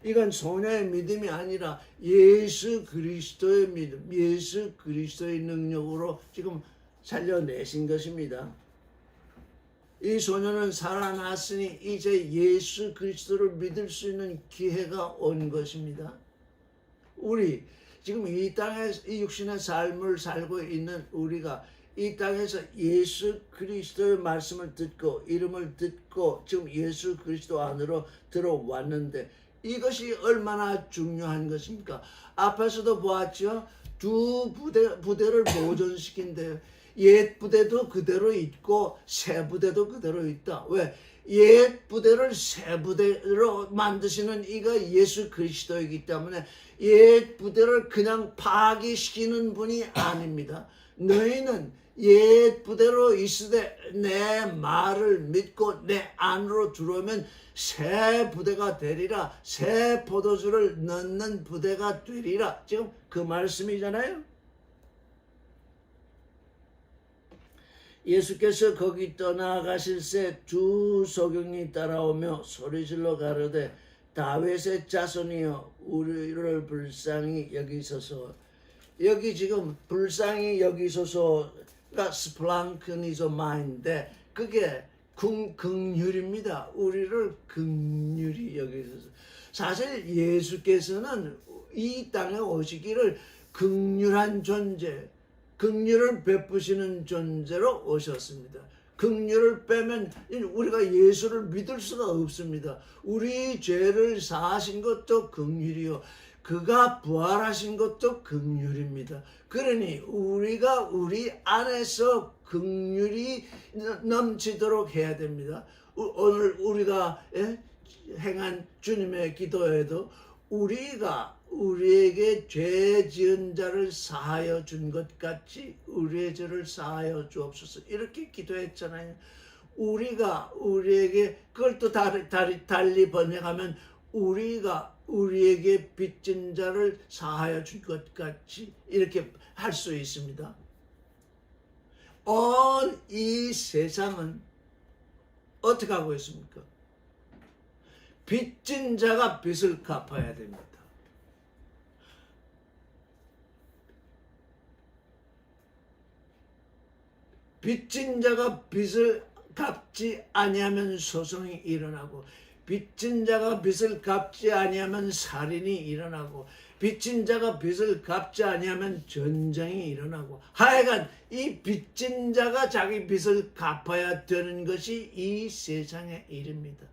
이건 소녀의 믿음이 아니라 예수 그리스도의 믿음, 예수 그리스도의 능력으로 지금 살려내신 것입니다. 이 소녀는 살아났으니 이제 예수 그리스도를 믿을 수 있는 기회가 온 것입니다. 우리 지금 이 땅에 이 육신의 삶을 살고 있는 우리가 이 땅에서 예수 그리스도의 말씀을 듣고 이름을 듣고 지금 예수 그리스도 안으로 들어왔는데, 이것이 얼마나 중요한 것입니까? 앞에서도 보았죠. 두 부대를 보존시킨대요. 옛 부대도 그대로 있고 새 부대도 그대로 있다. 왜? 옛 부대를 새 부대로 만드시는 이가 예수 그리스도이기 때문에 옛 부대를 그냥 파기시키는 분이 아닙니다. 너희는 옛 부대로 있으되 내 말을 믿고 내 안으로 들어오면 새 부대가 되리라. 새 포도주를 넣는 부대가 되리라. 지금 그 말씀이잖아요. 예수께서 거기 떠나가실새 두 소경이 따라오며 소리질러 가로되 다윗의 자손이여 우리를 불쌍히 여기소서. 여기 지금 불쌍히 여기소서가 스플랑크니조마인데 그게 긍휼입니다. 우리를 긍휼히 여기소서. 사실 예수께서는 이 땅에 오시기를 긍휼한 존재, 긍휼을 베푸시는 존재로 오셨습니다. 긍휼을 빼면 우리가 예수를 믿을 수가 없습니다. 우리 죄를 사하신 것도 긍휼이요, 그가 부활하신 것도 긍휼입니다. 그러니 우리가 우리 안에서 긍휼이 넘치도록 해야 됩니다. 오늘 우리가 행한 주님의 기도에도 우리가 우리에게 죄 지은 자를 사하여 준 것 같이 우리의 죄를 사하여 주옵소서 이렇게 기도했잖아요. 우리가 우리에게 그걸 또 달리 번역하면 우리가 우리에게 빚진 자를 사하여 준 것 같이 이렇게 할 수 있습니다. 온 이 세상은 어떻게 하고 있습니까? 빚진 자가 빚을 갚아야 됩니다. 빚진 자가 빚을 갚지 아니하면 소송이 일어나고, 빚진 자가 빚을 갚지 아니하면 살인이 일어나고, 빚진 자가 빚을 갚지 아니하면 전쟁이 일어나고, 하여간 이 빚진 자가 자기 빚을 갚아야 되는 것이 이 세상의 일입니다.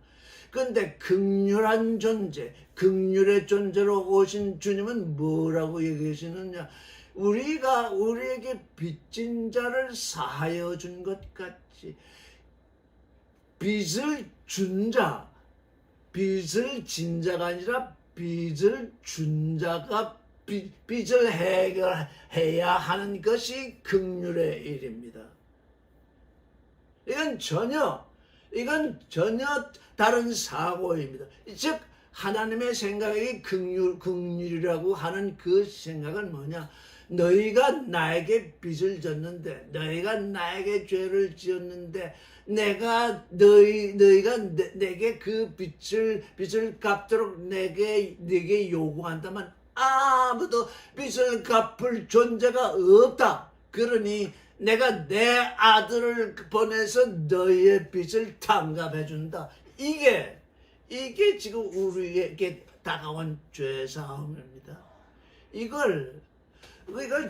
그런데 긍휼한 존재, 긍휼의 존재로 오신 주님은 뭐라고 얘기하시느냐? 우리가 우리에게 빚진 자를 사하여 준 것 같이 빚을 준 자, 빚을 진 자가 아니라 빚을 준 자가 빚을 해결해야 하는 것이 긍휼의 일입니다. 이건 전혀 다른 사고입니다. 즉 하나님의 생각이 긍휼이라고 하는 그 생각은 뭐냐? 너희가 나에게 빚을 졌는데, 너희가 나에게 죄를 지었는데, 내가 너희가 내게 그 빚을 갚도록 내게 요구한다면 아무도 빚을 갚을 존재가 없다. 그러니 내가 내 아들을 보내서 너희의 빚을 탕감해 준다. 이게 지금 우리에게 다가온 죄사함입니다. 이걸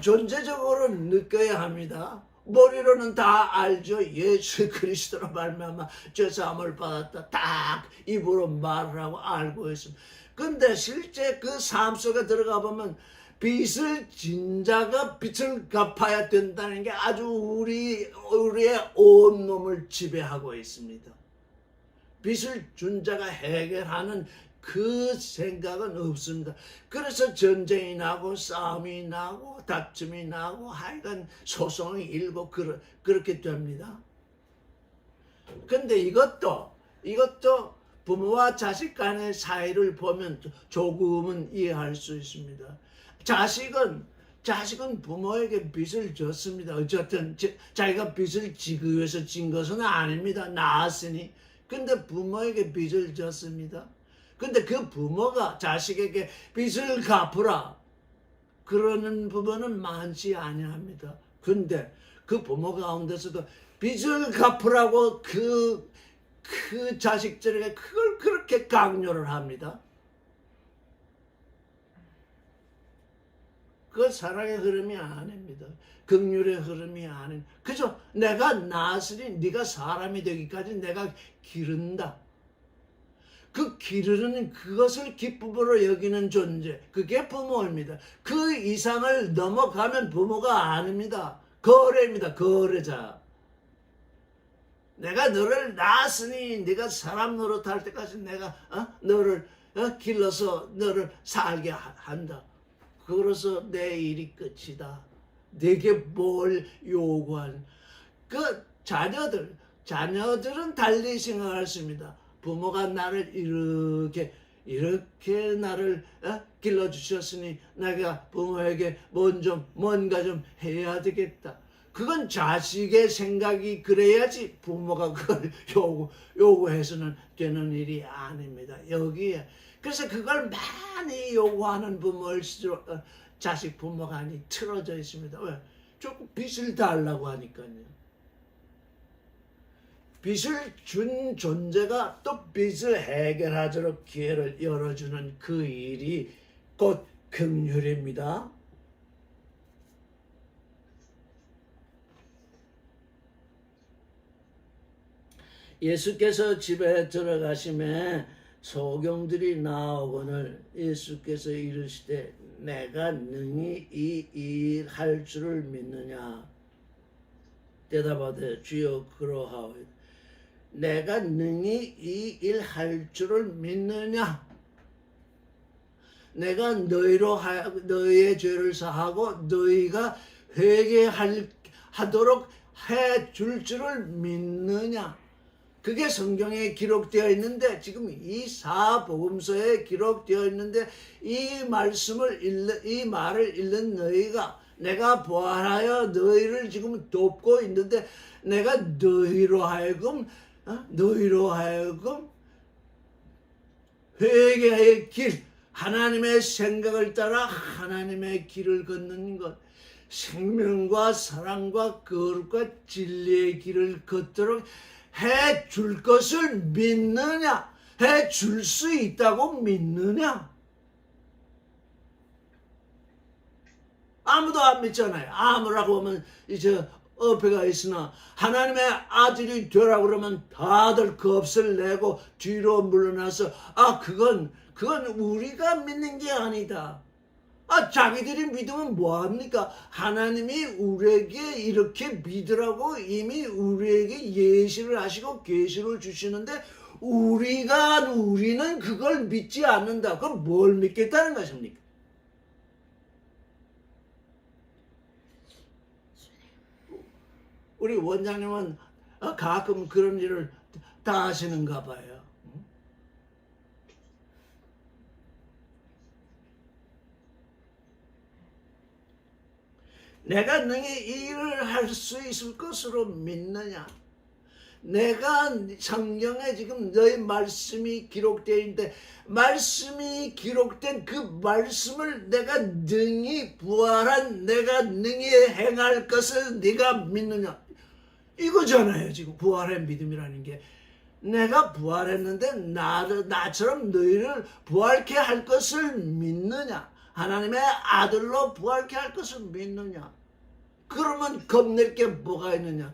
존재적으로 느껴야 합니다. 머리로는 다 알죠. 예수 그리스도로 말미암아 죄사함을 받았다. 딱 입으로 말을 하고 알고 있습니다. 근데 실제 그 삶 속에 들어가 보면 빚을 진 자가 빚을 갚아야 된다는 게 아주 우리의 온몸을 지배하고 있습니다. 빚을 준 자가 해결하는 그 생각은 없습니다. 그래서 전쟁이 나고 싸움이 나고 다툼이 나고 하여간 소송이 일고 그렇게 됩니다. 근데 이것도 부모와 자식 간의 사이를 보면 조금은 이해할 수 있습니다. 자식은 부모에게 빚을 졌습니다. 어쨌든 자기가 빚을 지기 위해서 진 것은 아닙니다. 낳았으니. 근데 부모에게 빚을 졌습니다. 근데 그 부모가 자식에게 빚을 갚으라 그러는 부모는 많지 아니합니다. 근데 그 부모 가운데서도 빚을 갚으라고 그 자식들에게 그걸 그렇게 강요를 합니다. 그건 사랑의 흐름이 아닙니다. 긍휼의 흐름이 아닌. 그죠? 내가 낳았으니 네가 사람이 되기까지 내가 기른다. 그 기르는 그것을 기쁨으로 여기는 존재, 그게 부모입니다. 그 이상을 넘어가면 부모가 아닙니다. 거래입니다. 거래자. 내가 너를 낳았으니 네가 사람 노릇할 때까지 내가 너를 길러서 너를 살게 한다. 그래서 내 일이 끝이다. 내게 뭘 요구한 그 자녀들은 달리 생각했습니다. 부모가 나를 이렇게 나를 길러주셨으니 내가 부모에게 뭔가 좀 해야 되겠다. 그건 자식의 생각이 그래야지 부모가 그걸 요구해서는 되는 일이 아닙니다. 여기에 그래서 그걸 많이 요구하는 부모일수록 자식 부모가 아니 틀어져 있습니다. 왜? 조금 빚을 달라고 하니까요. 빚을 준 존재가 또 빚을 해결하도록 기회를 열어주는 그 일이 곧 긍휼입니다. 예수께서 집에 들어가심에 소경들이 나오거늘 예수께서 이르시되 내가 능히 이 일 할 줄을 믿느냐. 대답하되 주여 그러하오이다. 내가 능히 이 일 할 줄을 믿느냐. 내가 너희의 죄를 사하고 너희가 회개하도록 해줄 줄을 믿느냐. 그게 성경에 기록되어 있는데 지금 이 사복음서에 기록되어 있는데 이 말을 읽는 너희가 내가 부활하여 너희를 지금 돕고 있는데 내가 너희로 하여금 회개의 길, 하나님의 생각을 따라 하나님의 길을 걷는 것, 생명과 사랑과 거룩과 진리의 길을 걷도록 해줄 것을 믿느냐? 해줄 수 있다고 믿느냐? 아무도 안 믿잖아요. 아무라고 하면 이제 어폐가 있으나 하나님의 아들이 되라고 그러면 다들 겁을 내고 뒤로 물러나서 그건 우리가 믿는 게 아니다. 자기들이 믿으면 뭐합니까? 하나님이 우리에게 이렇게 믿으라고 이미 우리에게 예시를 하시고 계시를 주시는데 우리는 그걸 믿지 않는다. 그럼 뭘 믿겠다는 것입니까? 우리 원장님은 가끔 그런 일을 다 하시는가 봐요. 내가 능히 이 일을 할 수 있을 것으로 믿느냐? 내가 성경에 지금 너희 말씀이 기록되어 있는데 말씀이 기록된 그 말씀을 내가 능히 부활한 내가 능히 행할 것을 네가 믿느냐? 이거잖아요. 지금 부활의 믿음이라는 게. 내가 부활했는데 나처럼 너희를 부활케 할 것을 믿느냐? 하나님의 아들로 부활케 할 것을 믿느냐? 그러면 겁낼 게 뭐가 있느냐?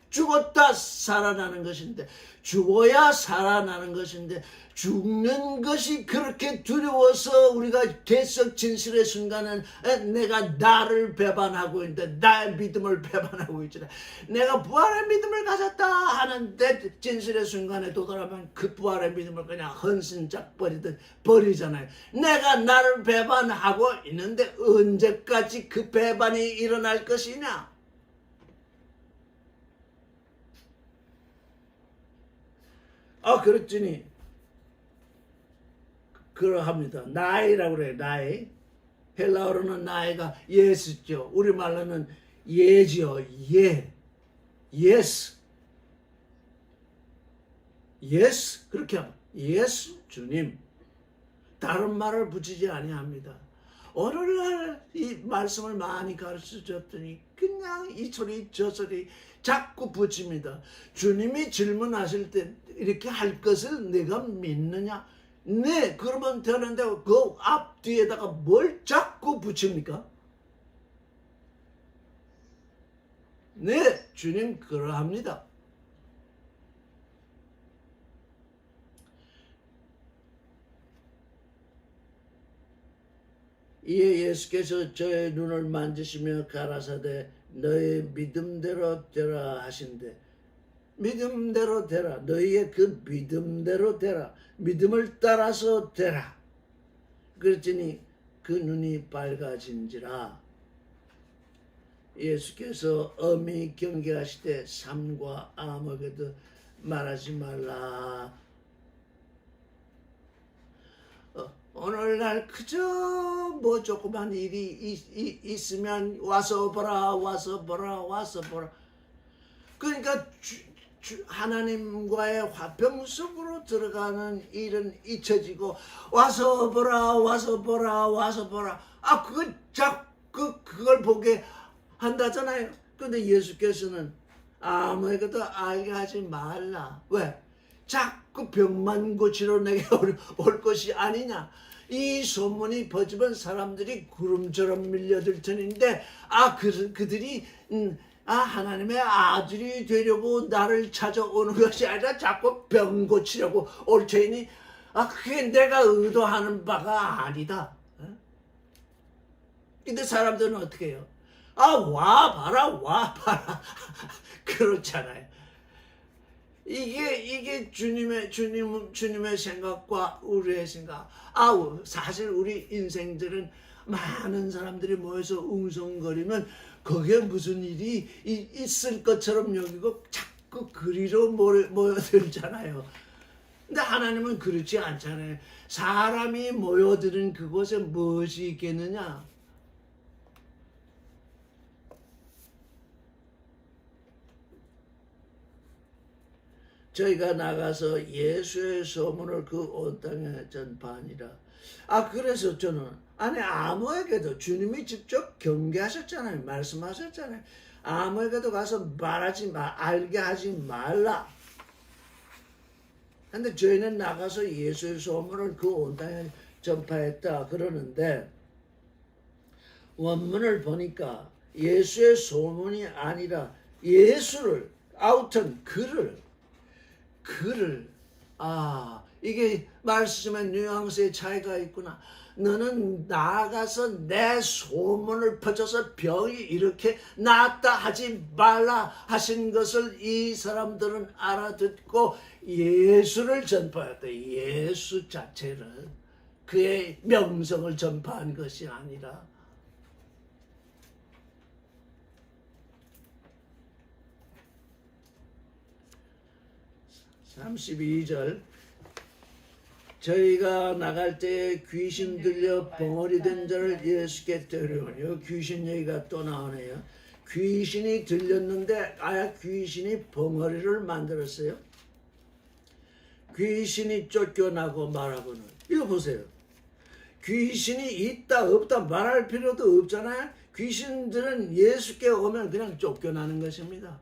죽었다 살아나는 것인데 죽어야 살아나는 것인데 죽는 것이 그렇게 두려워서 우리가 개석 진실의 순간은 내가 나를 배반하고 있는데 나의 믿음을 배반하고 있잖아. 내가 부활의 믿음을 가졌다 하는데 진실의 순간에 도달하면 그 부활의 믿음을 그냥 헌신짝 버리잖아요. 내가 나를 배반하고 있는데 언제까지 그 배반이 일어날 것이냐? 그렇지니 그러합니다. 나이라고 그래요. 나이. 헬라어로는 나이가 예스죠. 우리말로는 예지요. 예. 예스. 예스. 그렇게 하면 예스 주님. 다른 말을 붙이지 아니합니다. 오늘날 이 말씀을 많이 가르쳐줬더니 그냥 이 소리 저 소리 자꾸 붙입니다. 주님이 질문하실 때 이렇게 할 것을 내가 믿느냐? 네, 그러면 되는데 그 앞뒤에다가 뭘 자꾸 붙입니까? 네, 주님 그러합니다. 이에 예수께서 저의 눈을 만지시며 가라사대 너의 믿음대로 되라 하신대. 믿음대로 되라. 너희의 그 믿음대로 되라. 믿음을 따라서 되라. 그랬더니 그 눈이 밝아진지라. 예수께서 엄히 경계하시되 삼과 아무에게도 말하지 말라. 오늘날 그저 뭐 조그만 일이 있으면 와서 보라, 와서 보라, 와서 보라. 그러니까 하나님과의 화평 속으로 들어가는 일은 잊혀지고 와서 보라, 와서 보라, 와서 보라. 그건 자꾸 그걸 보게 한다잖아요. 근데 예수께서는 아무에게도 알게 하지 말라. 왜? 자꾸 병만 고치러 내게 올 것이 아니냐. 이 소문이 퍼지면 사람들이 구름처럼 밀려들 터인데 그들이 하나님의 아들이 되려고 나를 찾아오는 것이 아니라 자꾸 병 고치려고 올 테니 그게 내가 의도하는 바가 아니다. 근데 사람들은 어떻게 해요? 와 봐라 그렇잖아요. 이게 주님의 생각과 우리의 생각. 사실 우리 인생들은 많은 사람들이 모여서 웅성거리면 거기에 무슨 일이 있을 것처럼 여기고 자꾸 그리로 모여들잖아요. 근데 하나님은 그렇지 않잖아요. 사람이 모여드는 그곳에 무엇이 있겠느냐? 저희가 나가서 예수의 소문을 그 온 땅에 전파하니라. 그래서 저는 아무에게도 주님이 직접 경계하셨잖아요. 말씀하셨잖아요. 아무에게도 가서 알게 하지 말라. 근데 저희는 나가서 예수의 소문을 그 온 땅에 전파했다 그러는데 원문을 보니까 예수의 소문이 아니라 예수를 그를 이게 말씀의 뉘앙스의 차이가 있구나. 너는 나아가서 내 소문을 퍼져서 병이 이렇게 낫다 하지 말라 하신 것을 이 사람들은 알아듣고 예수를 전파했다. 예수 자체를 그의 명성을 전파한 것이 아니라. 32절 저희가 나갈 때 귀신 들려 벙어리 된 자를 예수께 데려오니 귀신 얘기가 또 나오네요. 귀신이 들렸는데 귀신이 벙어리를 만들었어요. 귀신이 쫓겨나고 말하고는 이거 보세요. 귀신이 있다 없다 말할 필요도 없잖아요. 귀신들은 예수께 오면 그냥 쫓겨나는 것입니다.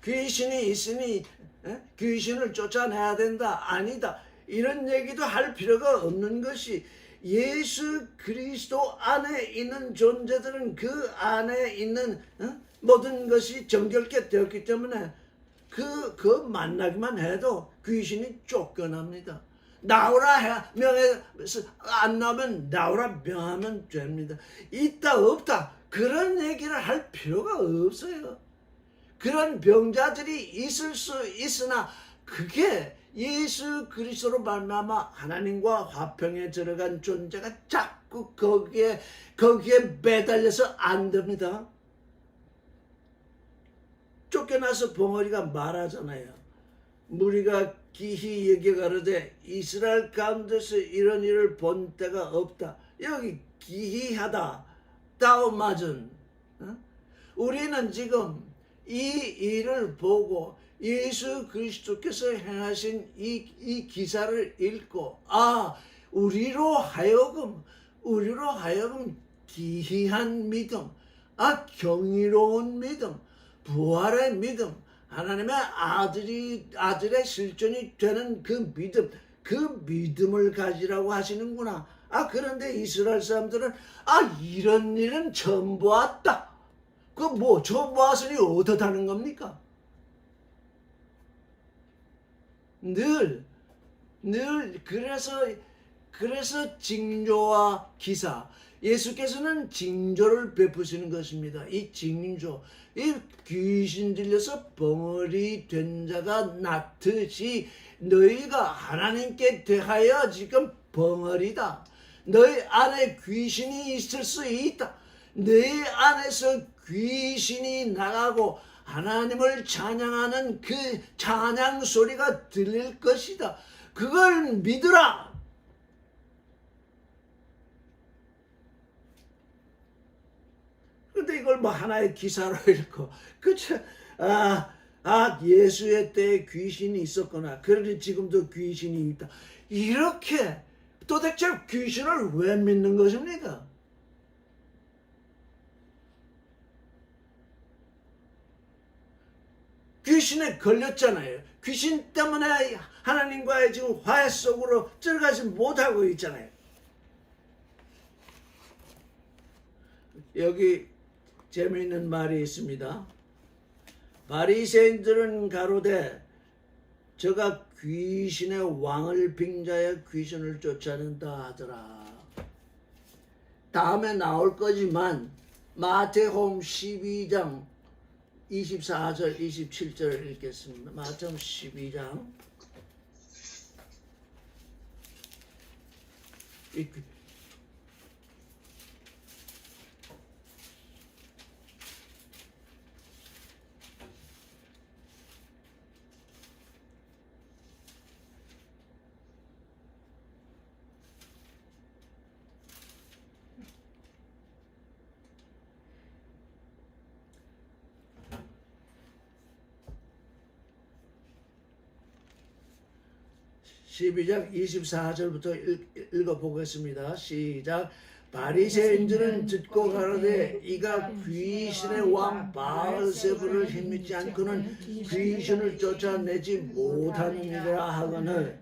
귀신이 있으니 귀신을 쫓아내야 된다. 아니다. 이런 얘기도 할 필요가 없는 것이 예수 그리스도 안에 있는 존재들은 그 안에 있는 모든 것이 정결케 되었기 때문에 그 만나기만 해도 귀신이 쫓겨납니다. 나오라 명해서 안 나오면 나오라 명하면 됩니다. 있다 없다 그런 얘기를 할 필요가 없어요. 그런 병자들이 있을 수 있으나 그게 예수 그리스도로 말미암아 하나님과 화평에 들어간 존재가 자꾸 거기에 매달려서 안 됩니다. 쫓겨나서 벙어리가 말하잖아요. 무리가 기히 여겨가로되 이스라엘 가운데서 이런 일을 본 때가 없다. 여기 기이하다. 다운맞은. 우리는 지금 이 일을 보고 예수 그리스도께서 행하신 이 기사를 읽고 우리로 하여금 기이한 믿음, 경이로운 믿음, 부활의 믿음, 하나님의 아들의 실존이 되는 그 믿음을 가지라고 하시는구나. 그런데 이스라엘 사람들은 이런 일은 처음 보았다. 처음 보았으니 어떻다는 겁니까? 늘 그래서 그래서 징조와 기사, 예수께서는 징조를 베푸시는 것입니다. 이 징조, 이 귀신 들려서 벙어리 된 자가 낳듯이 너희가 하나님께 대하여 지금 벙어리다. 너희 안에 귀신이 있을 수 있다. 너희 안에서 귀신이 나가고 하나님을 찬양하는 그 찬양 소리가 들릴 것이다. 그걸 믿으라. 근데 이걸 뭐 하나의 기사로 읽고, 그쵸? 예수의 때에 귀신이 있었구나. 그런데 지금도 귀신이 있다. 이렇게 도대체 귀신을 왜 믿는 것입니까? 귀신에 걸렸잖아요. 귀신 때문에 하나님과의 지금 화해 속으로 들어가지 못하고 있잖아요. 여기 재미있는 말이 있습니다. 바리새인들은 가로되 저가 귀신의 왕을 빙자해 귀신을 쫓아낸다 하더라. 다음에 나올 거지만 마태복음 12장 24절 27절을 읽겠습니다. 마태복음 12장 (12장) 24절부터 읽어보겠습니다. 시작. 바리새인들은 듣고 가로되 이가 귀신의 왕 바알세불을 힘입지 않고는 귀신을 쫓아내지 못하느니라 하거늘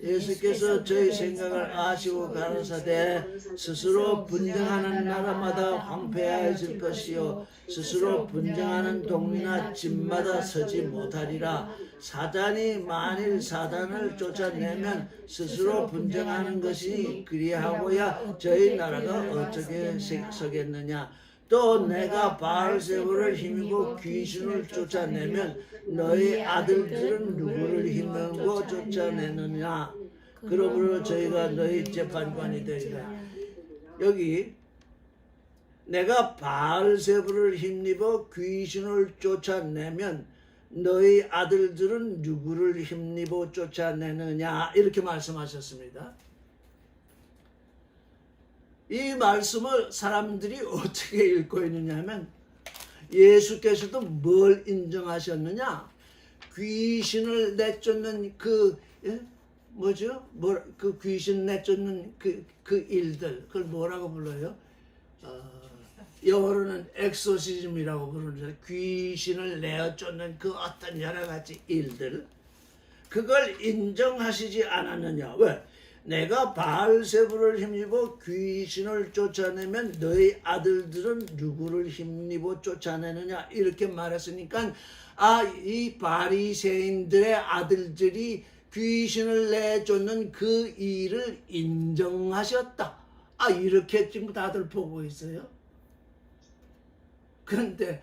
예수께서 저희 생각을 아시고 가라사대 스스로 분쟁하는 나라마다 황폐해질 것이요 스스로 분쟁하는 동리나 집마다 서지 못하리라. 사단이 만일 사단을 쫓아내면 스스로 분쟁하는 것이 그리하고야 저희 나라가 어떻게 서겠느냐. 또 내가 바알세불을 힘입고 귀신을 쫓아내면 너희 아들들은 누구를 힘입고 쫓아내느냐. 그러므로 저희가 너희 재판관이 되리라. 여기 내가 바알세불을 힘입어 귀신을 쫓아내면 너희 아들들은 누구를 힘입어 쫓아내느냐 이렇게 말씀하셨습니다. 이 말씀을 사람들이 어떻게 읽고 있느냐 하면 예수께서도 뭘 인정하셨느냐? 귀신을 내쫓는 그 그 귀신 내쫓는 그 일들, 그걸 뭐라고 불러요? 영어로는 엑소시즘이라고 부르는데 귀신을 내쫓는 그 어떤 여러 가지 일들, 그걸 인정하시지 않았느냐? 왜? 내가 바알세불을 힘입어 귀신을 쫓아내면 너희 아들들은 누구를 힘입어 쫓아내느냐 이렇게 말했으니까 이 바리새인들의 아들들이 귀신을 내쫓는 그 일을 인정하셨다. 이렇게 지금 다들 보고 있어요. 그런데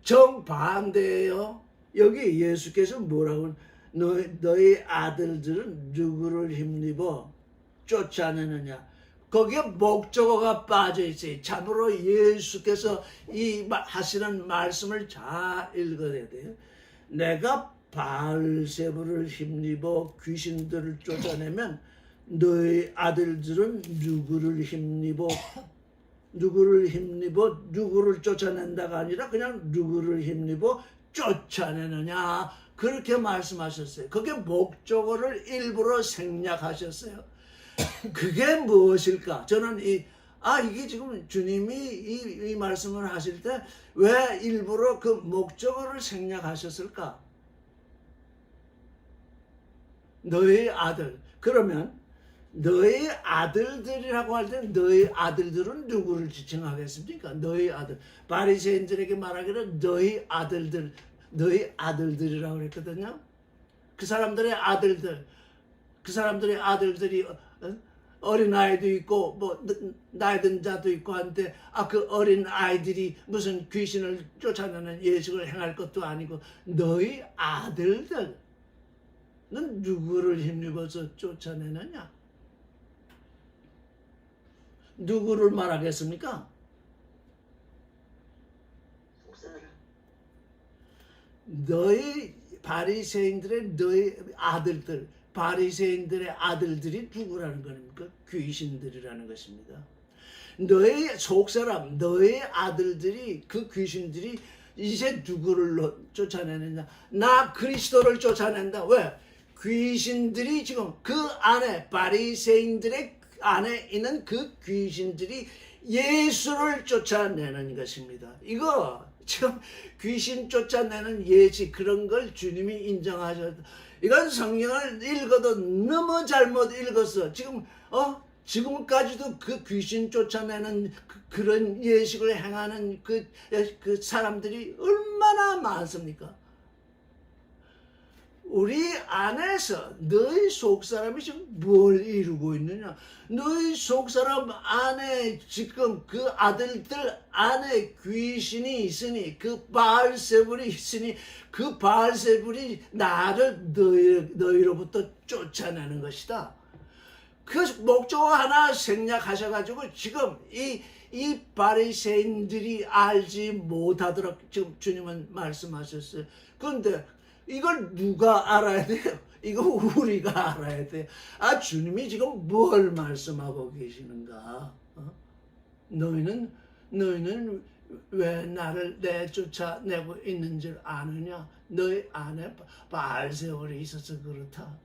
정반대예요. 여기 예수께서 뭐라고 너희 아들들은 누구를 힘입어 쫓아내느냐. 거기에 목적어가 빠져 있어요. 참으로 예수께서 이 하시는 말씀을 잘 읽어야 돼요. 내가 바알세불을 힘입어 귀신들을 쫓아내면 너희 아들들은 누구를 힘입어 누구를 쫓아낸다가 아니라 그냥 누구를 힘입어 쫓아내느냐 그렇게 말씀하셨어요. 그게 목적어를 일부러 생략하셨어요. 그게 무엇일까? 저는 이게 지금 주님이 이 말씀을 하실 때 왜 일부러 그 목적어를 생략하셨을까? 너희 아들. 그러면 너희 아들들이라고 할 때 너희 아들들은 누구를 지칭하겠습니까? 너희 아들. 바리새인들에게 말하기를 너희 아들들이라고 그랬거든요. 그 사람들의 아들들이 어린 아이도 있고 뭐 나이 든 자도 있고 한데 그 어린 아이들이 무슨 귀신을 쫓아내는 예식을 행할 것도 아니고 너희 아들들은 누구를 힘입어서 쫓아내느냐? 누구를 말하겠습니까? 너희 바리새인들의 너희 아들들, 바리새인들의 아들들이 누구라는 겁니까? 귀신들이라는 것입니다. 너희 속사람, 너희 아들들이 그 귀신들이 이제 누구를 쫓아내느냐? 나 그리스도를 쫓아낸다. 왜? 귀신들이 지금 그 안에 바리새인들의 안에 있는 그 귀신들이 예수를 쫓아내는 것입니다. 이거 지금 귀신 쫓아내는 예지 그런 걸 주님이 인정하셔도 이건 성경을 읽어도 너무 잘못 읽었어. 지금까지도 그 귀신 쫓아내는 그런 예식을 행하는 그 사람들이 얼마나 많습니까? 우리 안에서 너희 속사람이 지금 뭘 이루고 있느냐? 너희 속사람 안에 지금 그 아들들 안에 귀신이 있으니 그 바알세불이 있으니 그 바알세불이 나를 너희로부터 쫓아내는 것이다. 그 목적 하나 생략하셔가지고 지금 이 바리새인들이 알지 못하도록 지금 주님은 말씀하셨어요. 그런데 이걸 누가 알아야 돼요? 이거 우리가 알아야 돼요. 주님이 지금 뭘 말씀하고 계시는가? 너희는 왜 나를 내쫓아내고 있는 줄 아느냐? 너희 안에 바알세불이 있어서 그렇다.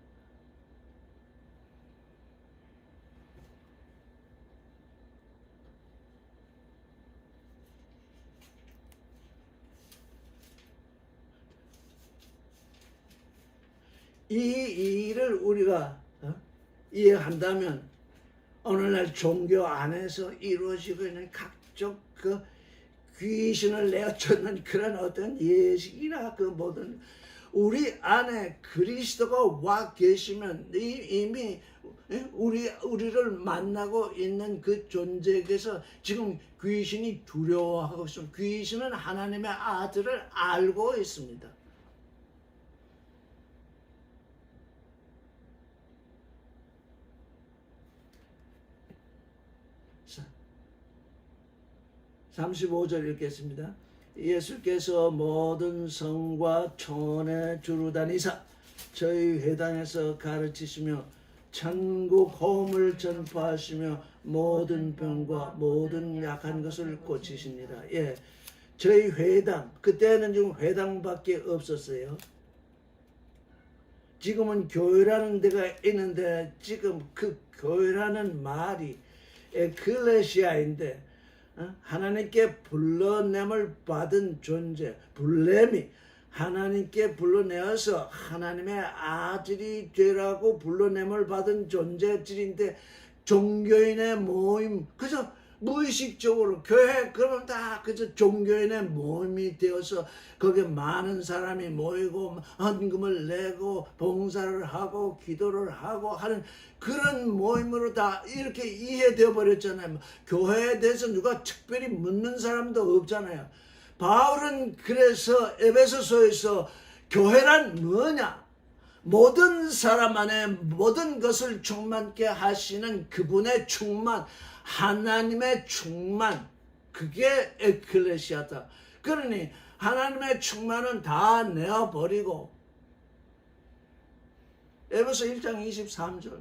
이 일을 우리가 이해한다면 오늘날 종교 안에서 이루어지고 있는 각종 그 귀신을 내쫓는 그런 어떤 예식이나 그 모든 우리 안에 그리스도가 와 계시면 이미 우리를 만나고 있는 그 존재에게서 지금 귀신이 두려워하고 있습니다. 귀신은 하나님의 아들을 알고 있습니다. 35절 읽겠습니다. 예수께서 모든 성과 촌에 두루 다니사 저희 회당에서 가르치시며 천국 호음을 전파하시며 모든 병과 모든 약한 것을 고치시니라. 저희 회당, 그때는 지금 회당밖에 없었어요. 지금은 교회라는 데가 있는데 지금 그 교회라는 말이 에클레시아인데 하나님께 불러냄을 받은 존재, 불렘이 하나님께 불러내어서 하나님의 아들이 되라고 불러냄을 받은 존재들인데 종교인의 모임, 그저 무의식적으로 교회 그러면 다 그저 종교인의 모임이 되어서 거기에 많은 사람이 모이고 헌금을 내고 봉사를 하고 기도를 하고 하는 그런 모임으로 다 이렇게 이해되어 버렸잖아요. 교회에 대해서 누가 특별히 묻는 사람도 없잖아요. 바울은 그래서 에베소서에서 교회란 뭐냐? 모든 사람 안에 모든 것을 충만케 하시는 그분의 충만, 하나님의 충만, 그게 에클레시아다. 그러니 하나님의 충만은 다 내어버리고 에베소 1장 23절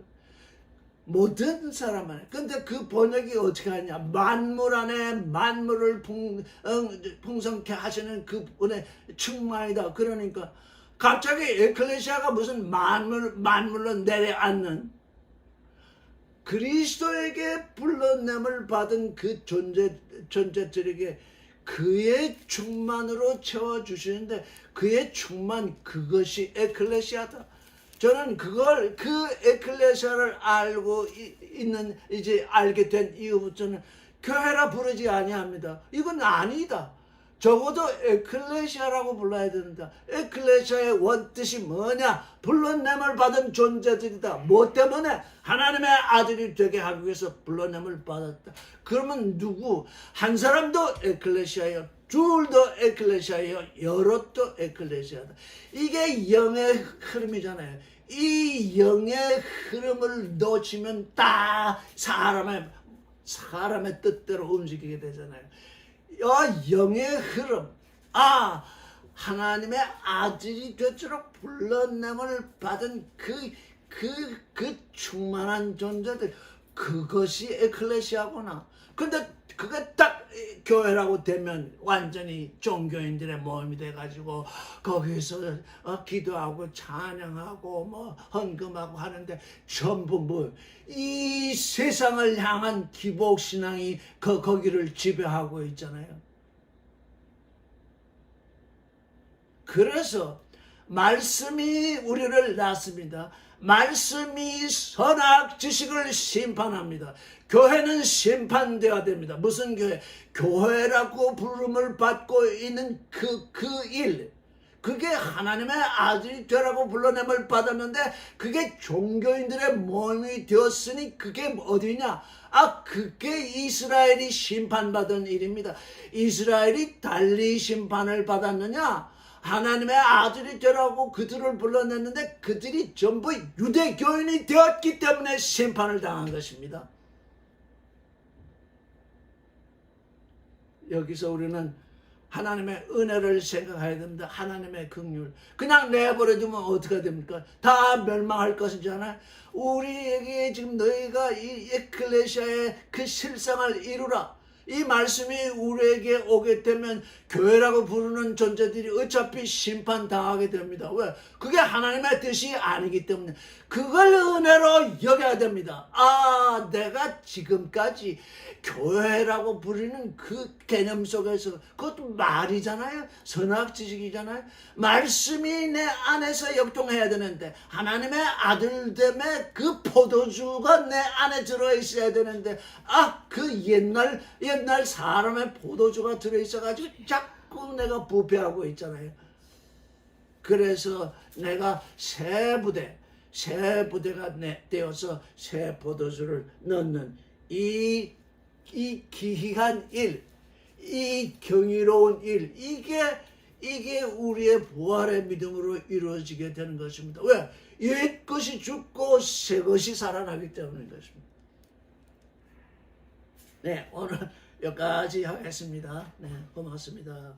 모든 사람 안에. 근데 그 번역이 어떻게 하냐? 만물 안에 만물을 풍성케 하시는 그분의 충만이다. 그러니까 갑자기 에클레시아가 무슨 만물로 내려앉는 그리스도에게 불러냄을 받은 그 존재들에게 그의 충만으로 채워주시는데 그의 충만, 그것이 에클레시아다. 저는 그 에클레시아를 알고 있는, 이제 알게 된 이후부터는 교회라 부르지 아니합니다. 이건 아니다. 적어도 에클레시아라고 불러야 된다. 에클레시아의 원뜻이 뭐냐? 불러냄을 받은 존재들이다. 뭐 때문에? 하나님의 아들이 되게 하기 위해서 불러냄을 받았다. 그러면 누구? 한 사람도 에클레시아요, 둘도 에클레시아요, 여럿도 에클레시아다. 이게 영의 흐름이잖아요. 이 영의 흐름을 놓치면 다 사람의 뜻대로 움직이게 되잖아요. 영의 흐름, 하나님의 아들이 되도록 불러냄을 받은 그 충만한 존재들, 그것이 에클레시아구나. 근데 그게 딱 교회라고 되면 완전히 종교인들의 모임이 돼가지고 거기서 기도하고 찬양하고 뭐 헌금하고 하는데 전부 이 세상을 향한 기복신앙이 거기를 지배하고 있잖아요. 그래서 말씀이 우리를 낳습니다. 말씀이 선악 지식을 심판합니다. 교회는 심판되어야 됩니다. 무슨 교회? 교회라고 부름을 받고 있는 그 일, 그게 하나님의 아들이 되라고 불러냄을 받았는데 그게 종교인들의 모임이 되었으니 그게 어디냐? 그게 이스라엘이 심판받은 일입니다. 이스라엘이 달리 심판을 받았느냐? 하나님의 아들이 되라고 그들을 불러냈는데 그들이 전부 유대교인이 되었기 때문에 심판을 당한 것입니다. 여기서 우리는 하나님의 은혜를 생각해야 됩니다. 하나님의 긍휼. 그냥 내버려두면 어떻게 됩니까? 다 멸망할 것이잖아요. 우리에게 지금 너희가 이 에클레시아의 그 실상을 이루라. 이 말씀이 우리에게 오게 되면 교회라고 부르는 존재들이 어차피 심판당하게 됩니다. 왜? 그게 하나님의 뜻이 아니기 때문에 그걸 은혜로 여겨야 됩니다. 내가 지금까지 교회라고 부르는 그 개념 속에서, 그것도 말이잖아요. 선악지식이잖아요. 말씀이 내 안에서 역동해야 되는데, 하나님의 아들됨의 그 포도주가 내 안에 들어있어야 되는데, 그 옛날 사람의 포도주가 들어있어가지고 자꾸 내가 부패하고 있잖아요. 그래서 내가 새 부대가 되어서 새 포도주를 넣는 이 기이한 일, 이 경이로운 일, 이게 우리의 부활의 믿음으로 이루어지게 되는 것입니다. 왜? 옛 것이 죽고 새 것이 살아나기 때문인 것입니다. 네, 오늘 여기까지 하겠습니다. 네, 고맙습니다.